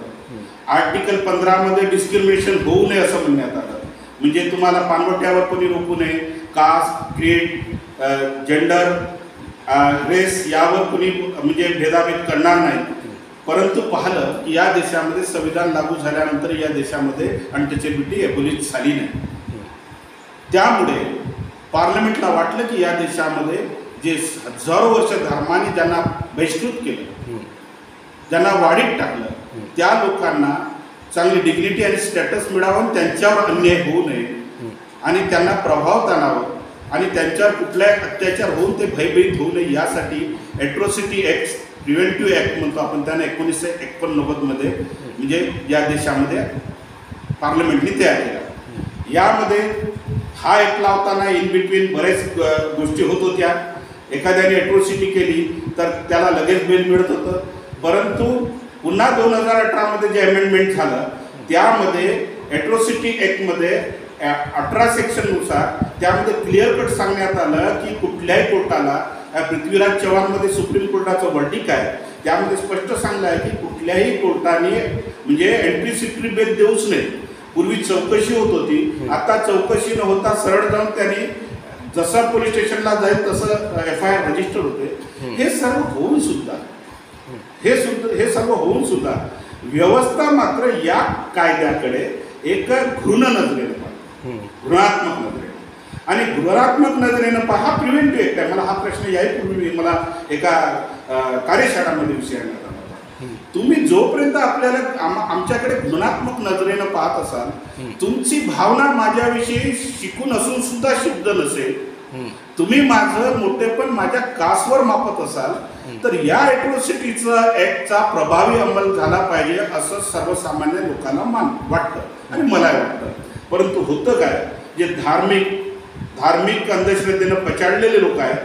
आर्टिकल 15 मध्ये डिस्क्रिमिनेशन होऊ नये असं म्हणण्यात आलं. म्हणजे तुम्हाला पानवट्यावर कोणी रोखू नये, कास्ट, क्रीड, जेंडर, रेस यावर कोणी म्हणजे भेदाभेद करणार नाही. परंतु पाहिलं की या देशामध्ये संविधान लागू झाल्यानंतर या देशामध्ये अनटचेबिलिटी एबोलिश झाली नाही. त्यामुळे पार्लमेंटला वाटलं की या देशामध्ये जे हजारो वर्ष धर्माने ज्यांना बहिष्कृत केलं, ज्यांना वाढीत टाकलं, त्या लोकांना चांगली डिग्निटी आणि स्टॅटस मिळावं, त्यांच्यावर अन्याय होऊ नये आणि त्यांना प्रभाव ताणावं आणि त्यांच्यावर कुठल्याही अत्याचार होऊन ते भयभीत होऊ नये यासाठी ॲट्रॉसिटी ॲक्ट, प्रिव्हेंटिव्ह ॲक्ट म्हणतो आपण, त्याने 1989 मध्ये म्हणजे या देशामध्ये पार्लमेंटने तयार केला. यामध्ये हा एक लावताना इन बिटवीन बरेच गोष्टी होत होत्या. एखाद्याने एट्रोसिटी केली तर त्याला लगेच बेल मिळत होतं. परंतु पुन्हा 2018 जे अमेंडमेंट झालं त्यामध्ये एट्रोसिटी ॲक्टमध्ये 18 सेक्शननुसार त्यामध्ये क्लिअर कट सांगण्यात आलं की कुठल्याही कोर्टाला, पृथ्वीराज चव्हाणमध्ये सुप्रीम कोर्टाचं वर्डिक आहे त्यामध्ये स्पष्ट सांगलं आहे की कुठल्याही कोर्टाने म्हणजे एंट्री बेल देऊच नाही. पूर्वी चौकशी होत होती, आता चौकशी न होता सरळ जाऊन त्यांनी जसं पोलीस स्टेशनला जाईल तसं FIR रजिस्टर होते. हे सर्व होऊन सुद्धा व्यवस्था मात्र या कायद्याकडे एक घृणात्मक नजरेने आणि घृणात्मक नजरेनं हा प्रिव्हेंटिव्ह ॲक्ट आहे. मला हा प्रश्न याहीपूर्वी मला एका कार्यशाळामध्ये विचारण्यात आला होता. तुम्ही जोपर्यंत आपल्याला आमच्याकडे घृणात्मक नजरेनं पाहत असाल, तुमची भावना माझ्याविषयी शिकून असून सुद्धा शुद्ध नसेल, तुम्ही माझं मोठेपण माझ्या कासवर मापत असाल, तर या एट्रोसिटीचा ॲक्टचा प्रभावी अंमल झाला पाहिजे असं सर्वसामान्य लोकांना वाटतं आणि मला वाटतं. परंतु होतं काय, जे धार्मिक अंधश्रद्धेनं पछाडलेले लोक आहेत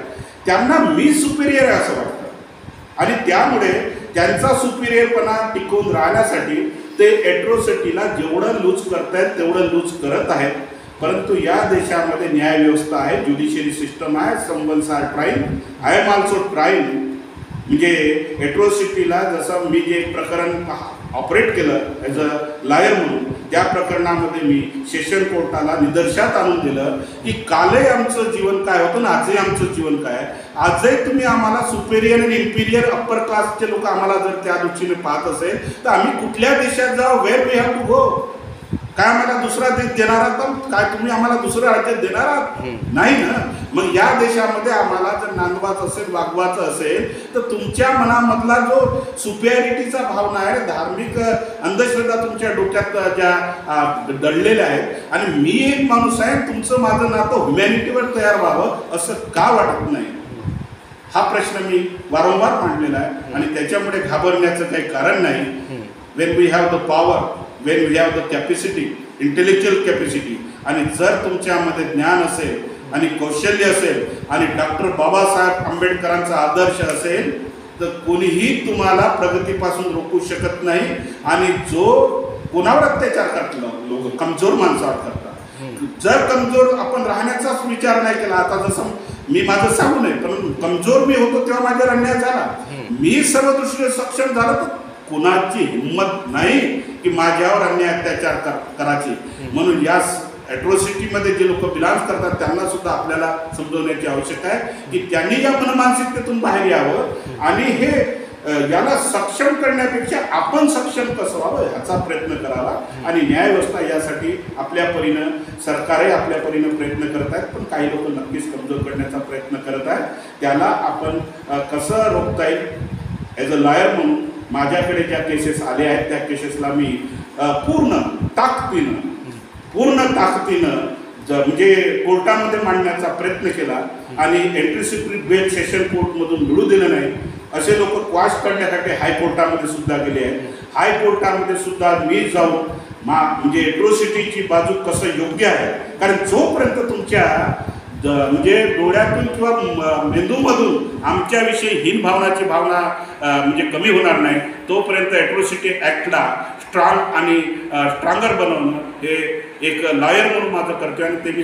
त्यांना मी सुपिरियर आहे असं वाटतं आणि त्यामुळे त्यांचा सुपिरियरपणा टिकवून राहण्यासाठी ते एट्रोसिटीला जेवढं लूज करतायत तेवढं लूज करत आहेत. परंतु या देशामध्ये न्यायव्यवस्था आहे, ज्युडिशियरी सिस्टम आहे, someone's are trying, I am also trying. म्हणजे एट्रोसिटीला जसं मी जे प्रकरण ऑपरेट केलं ॲज अ लॉयर म्हणून, त्या प्रकरणामध्ये मी सेशन कोर्टाला निदर्शनात आणून दिलं की कालही आमचं जीवन काय होतं ना आजही आमचं जीवन काय आहे. आजही तुम्ही आम्हाला सुपेरियर आणि इम्पिरियर अप्पर क्लासचे लोक आम्हाला जर त्या दृष्टीने पाहत असेल तर आम्ही कुठल्या देशात जाऊ, where we have to go? काय आम्हाला दुसरा देश देणार आहात? काय तुम्ही आम्हाला दुसऱ्या राज्यात देणार आहात? नाही ना. मग या देशामध्ये आम्हाला जर नांदवाचं असेल, वागवाचं असेल तर तुमच्या मनामधला जो सुपिरियरिटीचा भावना आहे, धार्मिक अंधश्रद्धा तुमच्या डोक्यात ज्या दडलेल्या आहेत आणि मी एक माणूस आहे, तुमचं माझं नातं ह्युमॅनिटीवर तयार व्हावं असं का वाटत नाही? हा प्रश्न मी वारंवार मांडलेला आहे आणि त्याच्यामुळे घाबरण्याचं काही कारण नाही. When we have the power, when we have the capacity, intellectual capacity, आणि जर तुमच्यामध्ये ज्ञान असेल आणि कौशल्य असेल आणि डॉक्टर बाबासाहेब आंबेडकरांचा आदर्श असेल तर कोणीही तुम्हाला प्रगतीपासून रोखू शकत नाही. आणि जो कोणावर अत्याचार करतात लोक, कमजोर माणसावर करतात. जर कमजोर आपण राहण्याचाच विचार नाही केला, आता जसं मी माझं सांगू नये पण कमजोर मी होतो तेव्हा माझ्यावर अन्याय झाला, मी सर्व दृष्टीने सक्षम झालो तर कुणाची हिंमत नाही की माझ्यावर अन्याय अत्याचार करायची. म्हणून या एट्रोसिटीमध्ये जे लोक बिलॉंग करतात त्यांना सुद्धा आपल्याला समजवण्याची आवश्यकता आहे की त्यांनी या मनमानसिकतेतून बाहेर यावं आणि हे याला सक्षम करण्यापेक्षा आपण सक्षम कसं व्हावं ह्याचा प्रयत्न करावा. आणि न्यायव्यवस्था यासाठी आपल्या परीनं, सरकारही आपल्या परीनं प्रयत्न करत आहेत, पण काही लोक नक्कीच कमजोर करण्याचा प्रयत्न करत आहेत. त्याला आपण कसं रोखता येईल? ॲज अ लॉयर म्हणून माझ्याकडे ज्या केसेस आल्या आहेत त्या केसेसला मी पूर्ण ताकदीनं म्हणजे कोर्टामध्ये मांडण्याचा प्रयत्न केला आणि एंट्री बेल सेशन कोर्टमधून मिळू दिलं नाही. असे लोक क्वाश करण्यासाठी हायकोर्टामध्ये सुद्धा गेले आहेत. हायकोर्टामध्ये सुद्धा मी जाऊन म्हणजे एट्रोसिटीची बाजू कसं योग्य आहे, कारण जोपर्यंत तुमच्या म्हणजे डोळ्यातून किंवा मेंदूमधून आमच्याविषयी हीन भावनाची भावना म्हणजे कमी होणार नाही तोपर्यंत एट्रोसिटी ॲक्टला स्ट्रॉंग आणि स्ट्रॉंगर बनवणं हे एक लॉयर म्हणून माझं कर्तव्य आणि ते मी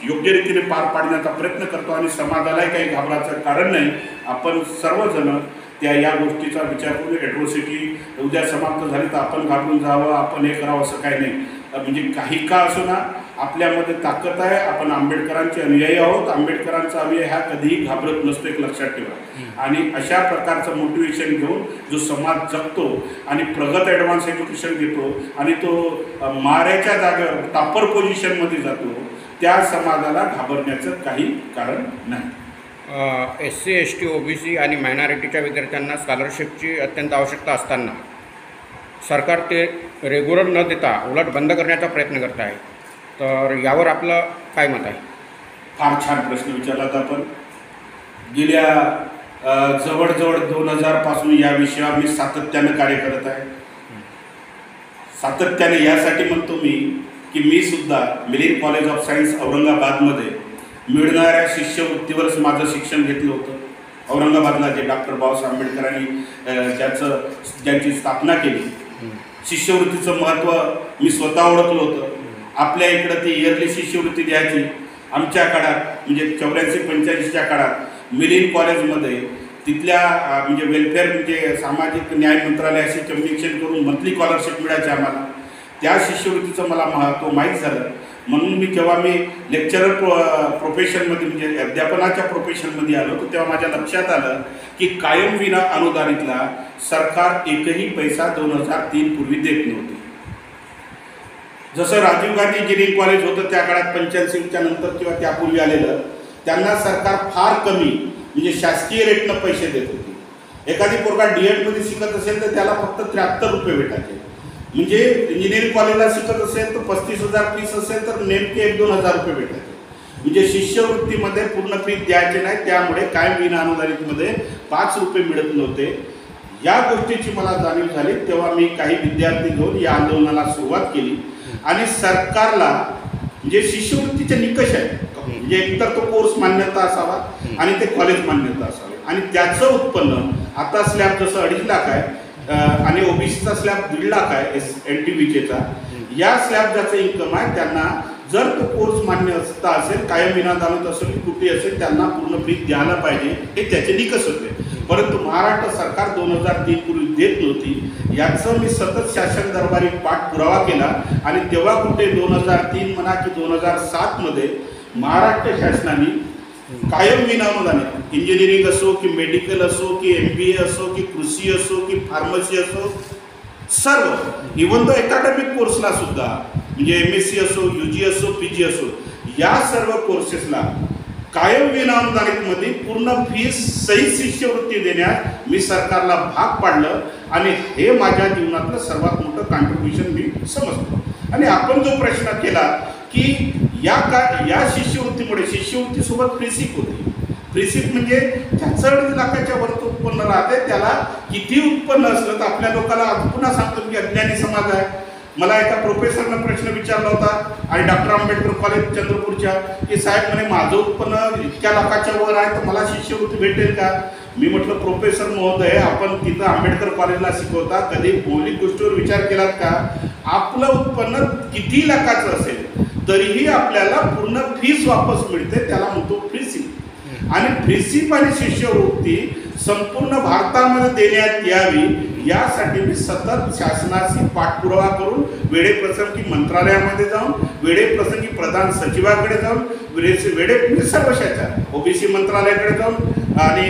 योग्य रीतीने पार पाडण्याचा प्रयत्न करतो. आणि समाजालाही काही घाबरायचं कारण नाही. आपण सर्वजण या गोष्टीचा विचार करून एट्रोसिटी उद्या समाप्त झाली तर आपण घाबरून जावं, आपण हे करावं असं काही नाही. म्हणजे काही का असो ना, आपल्यामध्ये ताकद आहे. आपण आंबेडकरांचे अनुयायी आहोत. आंबेडकरांचा अनुयायी हा कधीही घाबरत नसतो, एक लक्षात ठेवा. आणि अशा प्रकारचं मोटिवेशन घेऊन जो समाज जगतो आणि प्रगत ॲडव्हान्स एज्युकेशन घेतो आणि तो माऱ्याच्या जागेवर टॉपर पोझिशनमध्ये जातो, त्या समाजाला घाबरण्याचं काही कारण नाही. SC, ST, OBC आणि मायनॉरिटीच्या विद्यार्थ्यांना स्कॉलरशिपची अत्यंत आवश्यकता असताना सरकार ते रेग्युलर न देता उलट बंद करण्याचा प्रयत्न करत आहे. तर यावर आपलं काय मत आहे? फार छान प्रश्न विचारलात आपण. गेल्या जवळजवळ 2000 पासून या विषयावर मी सातत्यानं कार्य करत आहे. सातत्याने यासाठी म्हणतो मी की मी सुद्धा मिलिंद कॉलेज ऑफ सायन्स औरंगाबादमध्ये मिळणाऱ्या शिष्यवृत्तीवरच माझं शिक्षण घेतलं होतं. औरंगाबादला जे डॉक्टर बाबासाहेब आंबेडकरांनी ज्यांची स्थापना केली, शिष्यवृत्तीचं महत्त्व मी स्वतः ओळखलं होतं. आपल्या इकडं ती इयरली शिष्यवृत्ती द्यायची. आमच्या काळात म्हणजे 84-85च्या काळात मिलिंद कॉलेजमध्ये तिथल्या म्हणजे वेलफेअर म्हणजे सामाजिक न्याय मंत्रालयाशी कम्युनिकेशन करून मंथली स्कॉलरशिप मिळायची आम्हाला. त्या शिष्यवृत्तीचं मला महत्त्व माहीत झालं. म्हणून जेव्हा मी लेक्चरर प्रोफेशनमध्ये म्हणजे अध्यापनाच्या प्रोफेशनमध्ये आलो तर तेव्हा माझ्या लक्षात आलं की कायम विना अनुदानितला सरकार एकही पैसा 2003 पूर्वी देत नव्हते. जसं राजीव गांधी इंजिनिअरिंग कॉलेज होतं त्या काळात 85च्या नंतर किंवा त्यापूर्वी आलेलं, त्यांना सरकार फार कमी म्हणजे शासकीय रेटनं पैसे देत होते. एखादी पोरगा DEDमध्ये शिकत असेल तर त्याला फक्त 73 रुपये भेटायचे. म्हणजे इंजिनिअरिंग कॉलेजला शिकत असेल तर 35,000 फीस असेल तर नेमके 1-2 हजार रुपये भेटायचे. म्हणजे शिष्यवृत्तीमध्ये पूर्ण फीस द्यायचे नाही, त्यामुळे कायम विना अनुदानितमध्ये 5 रुपये मिळत नव्हते. या गोष्टीची मला जाणीव झाली. तेव्हा मी काही विद्यार्थी घेऊन या आंदोलनाला सुरुवात केली आणि सरकारला म्हणजे शिष्यवृत्तीचे निकष आहेत, म्हणजे एकतर तो कोर्स मान्यता असावा आणि ते कॉलेज मान्यता असावे आणि त्याचं उत्पन्न आता स्लॅब जसं 2.5 लाख आहे आणि ओबीसीचा स्लॅब 1.5 लाख आहे NTVJचा. या स्लॅब ज्याचं इन्कम आहे त्यांना जर तो कोर्स मान्य असेल, कायम विनादानत असेल, कुठे असेल, त्यांना पूर्ण फी द्यायला पाहिजे हे त्याचे निकष होते. परंतु महाराष्ट्र सरकार 2003 पूर्वी देत नव्हती. याचं मी सतत शासन दरबारी पाठपुरावा केला आणि तेव्हा कुठे 2003 म्हणा की 2007मध्ये महाराष्ट्र शासनाने कायम विनाअनुदानित इंजिनिअरिंग असो की मेडिकल असो की MBA असो की कृषी असो की फार्मसी असो, सर्व इव्हन तो अकॅडमिक कोर्सला सुद्धा म्हणजे MSc असो, UG असो, PG असो, या सर्व कोर्सेसला कायम विनाअनुदानितमध्ये पूर्ण फीस सहित शिष्यवृत्ती देण्यास मी सरकारला भाग पाडलं आणि हे माझ्या जीवनातलं सर्वात मोठं कॉन्ट्रिब्युशन मी समजतो. आणि आपण जो प्रश्न केला की या शिष्यवृत्तीमुळे शिष्यवृत्तीसोबत प्रिसिप होती. प्रिसिप म्हणजे ज्याचं 2.5 लाखाच्या वरती उत्पन्न राहते त्याला किती उत्पन्न असलं तर आपल्या लोकांना पुन्हा सांगतो की अज्ञानी समाज आहे. मला एका प्रोफेसरनं प्रश्न विचारला होता आणि डॉक्टर आंबेडकर कॉलेज चंद्रपूरच्या की साहेब म्हणे माझं उत्पन्न इतक्या लाखाच्या वर आहे तर मला शिष्यवृत्ती भेटेल का? मी म्हटलं प्रोफेसर महोदय, आपण तिथं आंबेडकर कॉलेजला शिकवता, कधी मौलिक गोष्टीवर विचार केलात का? आपलं उत्पन्न किती लाखाचं असेल तरीही आपल्याला पूर्ण फीस वापस मिळते, त्याला म्हणतो प्रिसिप. आणि प्रिसिप आणि शिष्यवृत्ती संपूर्ण भारतामध्ये देण्यात यावी यासाठी मी सतत शासनाशी पाठपुरावा करून वेळेप्रसंगी मंत्रालयामध्ये जाऊन, वेळेप्रसंगी प्रधान सचिवाकडे जाऊन, वेळे सर्वशाच्या OBC मंत्रालयाकडे जाऊन आणि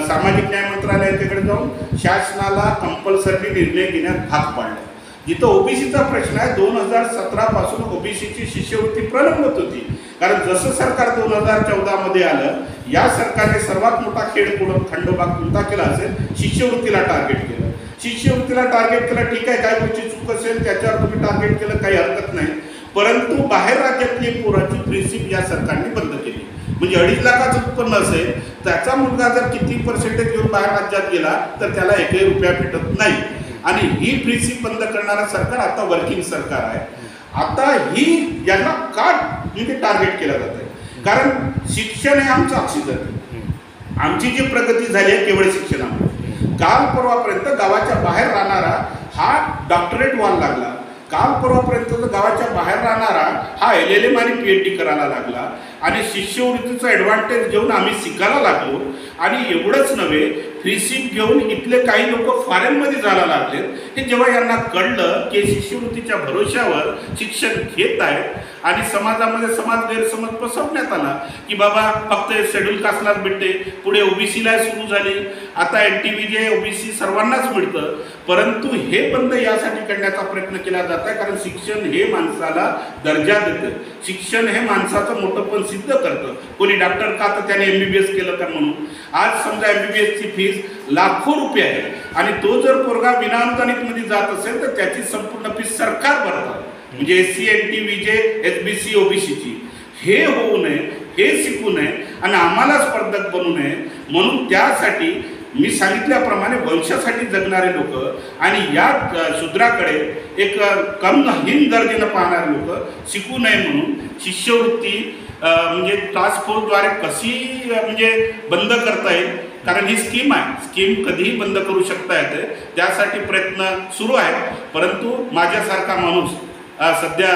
सामाजिक न्याय मंत्रालयाकडे जाऊन शासनाला कंपल्सरी निर्णय घेण्यात भाग पाडला. जिथं OBCचा प्रश्न आहे 2017 पासून OBCची शिष्यवृत्ती प्रलंबित होती. कारण जसं सरकार 2014मध्ये आलं, या सरकारने सर्वात मोठा खेळ खंडोबा कोणता केला असेल? शिष्यवृत्तीला टार्गेट केलं. शिष्यवृत्तीला टार्गेट केलं, ठीक आहे, काय गोष्टी चूक असेल त्याच्यावर तुम्ही टार्गेट केलं, काही हरकत नाही. परंतु बाहेर राज्यातली पोराची प्रिन्सिप या सरकारने बंद केली. म्हणजे 2.5 लाखाचं उत्पन्न असेल, त्याचा मुलगा जर किती पर्सेंटेज घेऊन बाहेर राज्यात गेला तर त्याला 1 रुपया भेटत नाही. आणि ही प्रिन्सिप बंद करणारं सरकार आता वर्किंग सरकार आहे. आता ही यांना का म्हणजे टार्गेट केलं जात आहे? कारण शिक्षण हे आमचं ऑक्सिजन. आमची जी प्रगती झाली आहे केवळ शिक्षणामुळे. काल परवापर्यंत गावाच्या बाहेर राहणारा हा डॉक्टरेट व्हायला लागला. काल परवापर्यंत गावाच्या बाहेर राहणारा हा LLM आणि PhD करायला लागला. आणि शिष्यवृत्तीचा ॲडव्हान्टेज घेऊन आम्ही शिकायला लागलो. आणि एवढंच नव्हे, फ्रीशिप घेऊन इथले काही लोक फॉरेनमध्ये जायला लागले. हे जेव्हा यांना कळलं की शिष्यवृत्तीच्या भरोश्यावर शिक्षण घेत आहेत आणि समाजामध्ये समाज गैरसमज पसरवण्यात आला की बाबा फक्त शेड्यूल कास्टलाच भेटते, पुढे OBCला सुरू झाली, आता NTVJ OBC सर्वांनाच मिळतं. परंतु हे बंद यासाठी करण्याचा प्रयत्न केला जात आहे कारण शिक्षण हे माणसाला दर्जा देतं. शिक्षण हे माणसाचं मोठंपण सिद्ध करतं. कोणी डॉक्टर का तर त्याने MBBS केलं का म्हणून. आज समजा MBBSची फीस लाखो रुपये आहे आणि तो जर पोरगा विनाअनुदानितमध्ये जात असेल तर त्याची संपूर्ण फीस सरकार भरतं. म्हणजे SC NTVJ SBC OBCची. हे होऊ नये, हे शिकू नये आणि आम्हाला स्पर्धक बनू नये म्हणून त्यासाठी मी सांगितल्याप्रमाणे वंशासाठी जगणारे लोक आणि या शूद्राकडे एक कमहीन दर्जानं पाहणारे लोक शिकू नये म्हणून शिष्यवृत्ती म्हणजे टास्क फोर्सद्वारे कशी म्हणजे बंद करता येईल, कारण ही स्कीम आहे, स्कीम कधीही बंद करू शकता येते, त्यासाठी प्रयत्न सुरू आहेत. परंतु माझ्यासारखा माणूस सध्या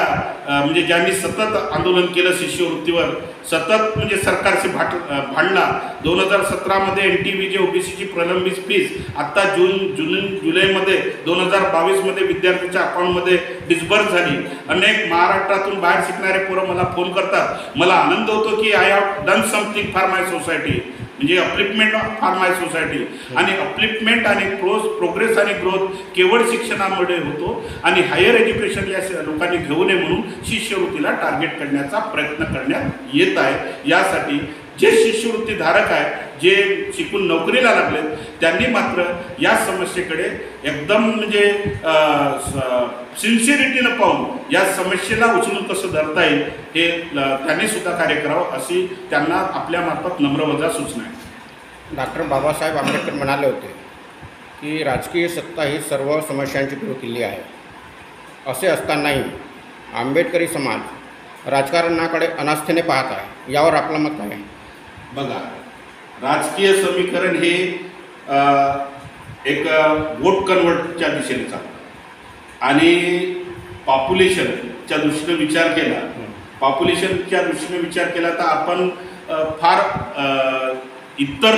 म्हणजे ज्यांनी सतत आंदोलन केलं शिष्यवृत्तीवर, सतत म्हणजे सरकारशी भांडला. 2017मध्ये NTV जे OBCची प्रलंबित फीस आत्ता जुलैमध्ये 2022मध्ये विद्यार्थ्यांच्या अकाउंटमध्ये डिस्बर्स झाली. अनेक महाराष्ट्रातून बाहेर शिकणारे पोरं मला फोन करतात. मला आनंद होतो की I have done something for my society, म्हणजे अपलिफ्टमेंट फॉर माय सोसायटी. आणि अपलिफ्टमेंट आणि प्रोग्रेस आणि ग्रोथ केवळ शिक्षणामुळे होतो. आणि हायर एज्युकेशन या लोकांनी घेऊ नये म्हणून शिष्यवृत्तीला टार्गेट करण्याचा प्रयत्न करण्यात येत आहे. यासाठी जे शिष्यवृत्ती धारक आहे, जे शिकून नोकरीला लागलेत, त्यांनी मात्र या समस्येकडे एकदम म्हणजे सिन्सिअरिटीनं पाहून या समस्येला उचलून कसं धरता येईल हे त्यांनी सुद्धा कार्य करावं अशी त्यांना आपल्यामार्फत नम्रवजा सूचना आहे. डॉक्टर बाबासाहेब आंबेडकर म्हणाले होते की राजकीय सत्ता ही सर्व समस्यांची गुरुकिल्ली आहे. असे असतानाही आंबेडकरी समाज राजकारणाकडे अनास्थेने पाहत आहे. यावर आपलं मत काय आहे? बघा, राजकीय समीकरण हे एक वोट कन्वर्टच्या दिशेने चालतं आणि पॉप्युलेशनच्या दृष्टीने विचार केला तर आपण फार इतर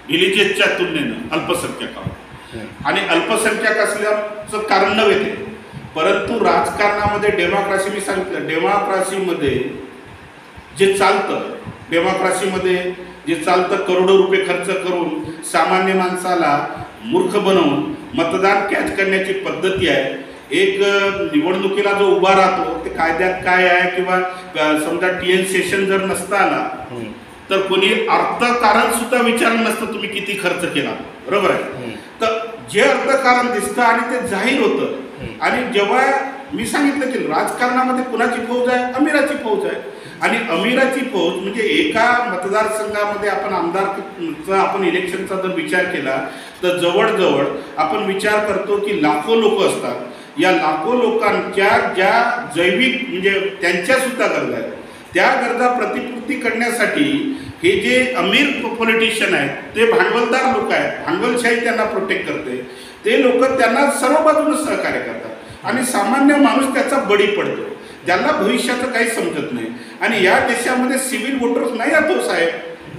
रिलिजियसच्या तुलनेनं अल्पसंख्याक आहोत. आणि अल्पसंख्याक असल्याचं कारण नव्हे ते, परंतु राजकारणामध्ये डेमोक्रेसी, मी सांगितलं डेमोक्रेसीमध्ये जे चालतं करोडो रुपये खर्च करून सामान्य माणसाला मूर्ख बनवून मतदान कॅच करण्याची पद्धती आहे. एक निवडणुकीला जो उभा राहतो ते कायद्यात काय आहे, किंवा समजा TN सेशन जर नसता आला तर कोणी अर्थकारण सुद्धा विचारलं नसतं तुम्ही किती खर्च केला, बरोबर आहे. तर जे अर्थकारण दिसतं आणि ते जाहीर होतं. आणि जेव्हा मी सांगितलं की राजकारणामध्ये कुणाची फौज आहे, अमीराची फौज आहे. आणि अमीराची फौज म्हणजे एका मतदारसंघामध्ये आपण आमदारचा आपण इलेक्शनचा जर विचार केला तर जवळजवळ आपण विचार करतो की लाखो लोक असतात. या लाखो लोकांच्या ज्या जैविक म्हणजे त्यांच्या सुद्धा गरजा आहेत, त्या गरजा प्रतिपूर्ती करण्यासाठी हे जे अमीर पॉलिटिशियन आहेत ते भांडवलदार लोक आहेत, भांडवलशाही त्यांना प्रोटेक्ट करते, ते लोक त्यांना सर्व बाजूने सहकार्य करतात आणि सामान्य माणूस त्याचा बळी पडतो, ज्यांना भविष्याचं काही समजत नाही. आणि या देशामध्ये सिव्हिल वोटर्स नाही आहेत साहेब,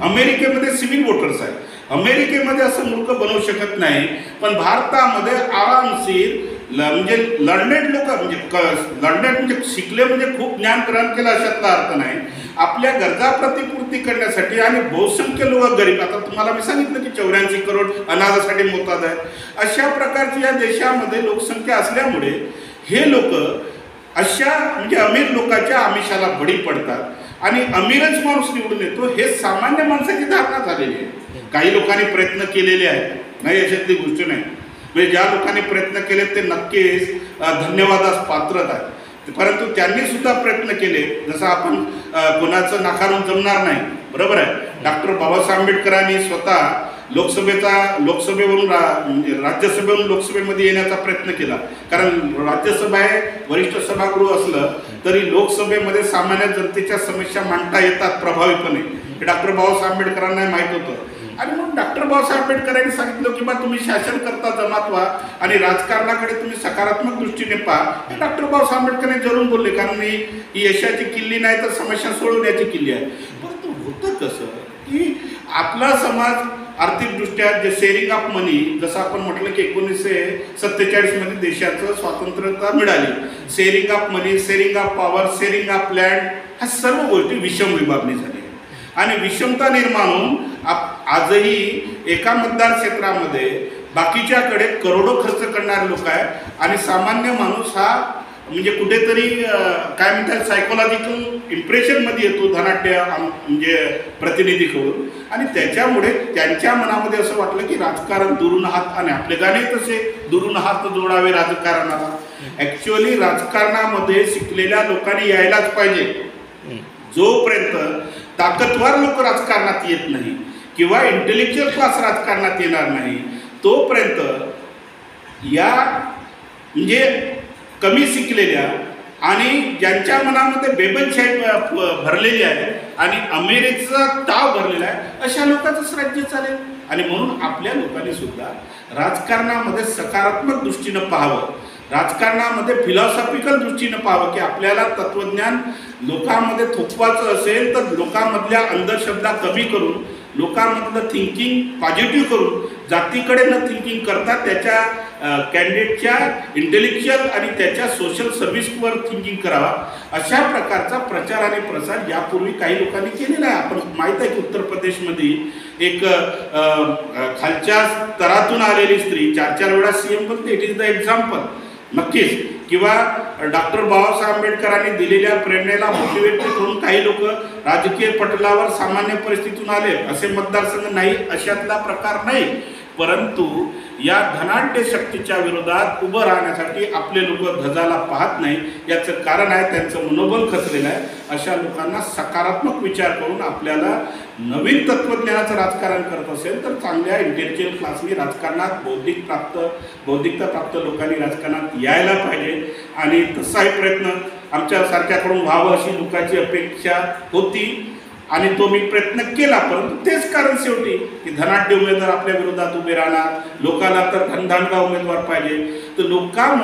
अमेरिकेमध्ये सिव्हिल वोटर्स आहेत. अमेरिकेमध्ये असं मूर्ख बनवू शकत नाही, पण भारतामध्ये आरामशीर म्हणजे लर्नेड लोक म्हणजे शिकले म्हणजे खूप ज्ञान ग्रहण केलं अशातला अर्थ नाही, आपल्या गरजा प्रतिपूर्ती करण्यासाठी. आणि बहुसंख्य लोक गरीब, आता तुम्हाला मी सांगितलं की 84 करोड अनाथासाठी मोताद आहेत. अशा प्रकारची या देशामध्ये लोकसंख्या असल्यामुळे हे लोक अशा म्हणजे अमीर लोकांच्या आमिषाला बळी पडतात आणि अमीरच माणूस निवडून येतो, हे सामान्य माणसाची धारणा झालेली आहे. काही लोकांनी प्रयत्न केलेले आहेत, नाही याच्यातली गोष्ट नाही, म्हणजे ज्या लोकांनी प्रयत्न केले ते नक्कीच धन्यवादास पात्र आहेत. परंतु त्यांनी सुद्धा प्रयत्न केले, जसं आपण कोणाचं नाकारून जमणार नाही, बरोबर आहे. डॉक्टर बाबासाहेब आंबेडकरांनी स्वतः लोकसभेवरून राज्यसभेवरून लोकसभेमध्ये येण्याचा प्रयत्न केला, कारण राज्यसभा हे वरिष्ठ सभागृह असलं तरी लोकसभेमध्ये सामान्य जनतेच्या समस्या मांडता येतात प्रभावीपणे, हे डॉक्टर बाबासाहेब आंबेडकरांना माहीत होतं. आणि मग डॉक्टर बाबासाहेब आंबेडकरांनी सांगितलं की बा तुम्ही शासनकर्ता जमात व्हा आणि राजकारणाकडे तुम्ही सकारात्मक दृष्टीने पहा. हे डॉक्टर बाबासाहेब आंबेडकरांनी जरूर बोलले, कारण ही यशाची किल्ली नाही तर समस्या सोडवण्याची किल्ली आहे. परंतु होतं कसं की आपला समाज आर्थिकदृष्ट्या जे शेअरिंग ऑफ मनी, जसं आपण म्हटलं की 1947मध्ये देशाचं स्वातंत्र्यता मिळाली, sharing of money, sharing of power, sharing of land, ह्या सर्व गोष्टी विषम विभागणी झाली आणि विषमता निर्माण होऊन आजही एका मतदार क्षेत्रामध्ये बाकीच्याकडे करोडो खर्च करणारे लोक आहेत आणि सामान्य माणूस हा म्हणजे कुठेतरी काय म्हणतात सायकोलॉजिकल इम्प्रेशनमध्ये येतो धनाढ्य म्हणजे प्रतिनिधीकडून. आणि त्याच्यामुळे त्यांच्या मनामध्ये असं वाटलं की राजकारण दुरून हात, आणि आपले गाणे तसे दुरून हात जोडावे राजकारणाला. ॲक्च्युअली राजकारणामध्ये शिकलेल्या लोकांनी यायलाच पाहिजे. जोपर्यंत ताकदवार लोक राजकारणात येत नाही, किंवा इंटेलेक्च्युअल क्लास राजकारणात येणार नाही तोपर्यंत या म्हणजे कमी शिकलेल्या आणि ज्यांच्या मनामध्ये बेबनशाही भरलेली आहे आणि अमेरिकेचा ताव भरलेला आहे अशा लोकांचंच राज्य चालेल. आणि म्हणून आपल्या लोकांनी सुद्धा राजकारणामध्ये सकारात्मक दृष्टीनं पाहावं, राजकारणामध्ये फिलॉसॉफिकल दृष्टीनं पाहावं की आपल्याला तत्त्वज्ञान लोकांमध्ये थोपवायचं असेल तर लोकांमधल्या अंधश्रद्धा कमी करून, लोकांमधलं थिंकिंग पॉझिटिव्ह करून, जातीकडे न थिंकिंग करता त्याच्या कॅन्डिडेटच्या इंटेलेक्च्युअल आणि त्याच्या सोशल सर्व्हिसवर थिंकिंग करावा. अशा प्रकारचा प्रचार आणि प्रसार यापूर्वी काही लोकांनी केलेला आहे. आपण माहीत आहे की उत्तर प्रदेशमध्ये एक खालच्या स्तरातून आलेली स्त्री 4-4 वेळा CM बनते. It is the example. नक्कीच. किंवा डॉक्टर बाबासाहेब आंबेडकरांनी दिलेल्या प्रेरणेला मोटिवेट करून काही लोक राजकीय पटलावर सामान्य परिस्थितीतून आले, असे मतदारसंघ नाही, अशातला प्रकार नाही. परंतु या धनाढ्य शक्तीच्या विरोधात उभं राहण्यासाठी आपले लोक ध्वजाला पाहत नाही. याचं कारण आहे त्यांचं मनोबल खचलेलं आहे. अशा लोकांना सकारात्मक विचार करून आपल्याला नवीन तत्त्वज्ञानाचं राजकारण करत असेल तर चांगल्या इंटेलेक्च्युअल क्लासनी राजकारणात बौद्धिकता प्राप्त लोकांनी राजकारणात यायला पाहिजे. आणि तसाही प्रयत्न आमच्यासारख्याकडून व्हावं अशी लोकांची अपेक्षा होती आणि तो मी प्रयत्न केला. परंतु तेच कारण शेवटी की धनाढ्य उमेदवार आपल्या विरोधात उभे राहणार, लोकांना तर धनधानगा उमेदवार पाहिजे. तर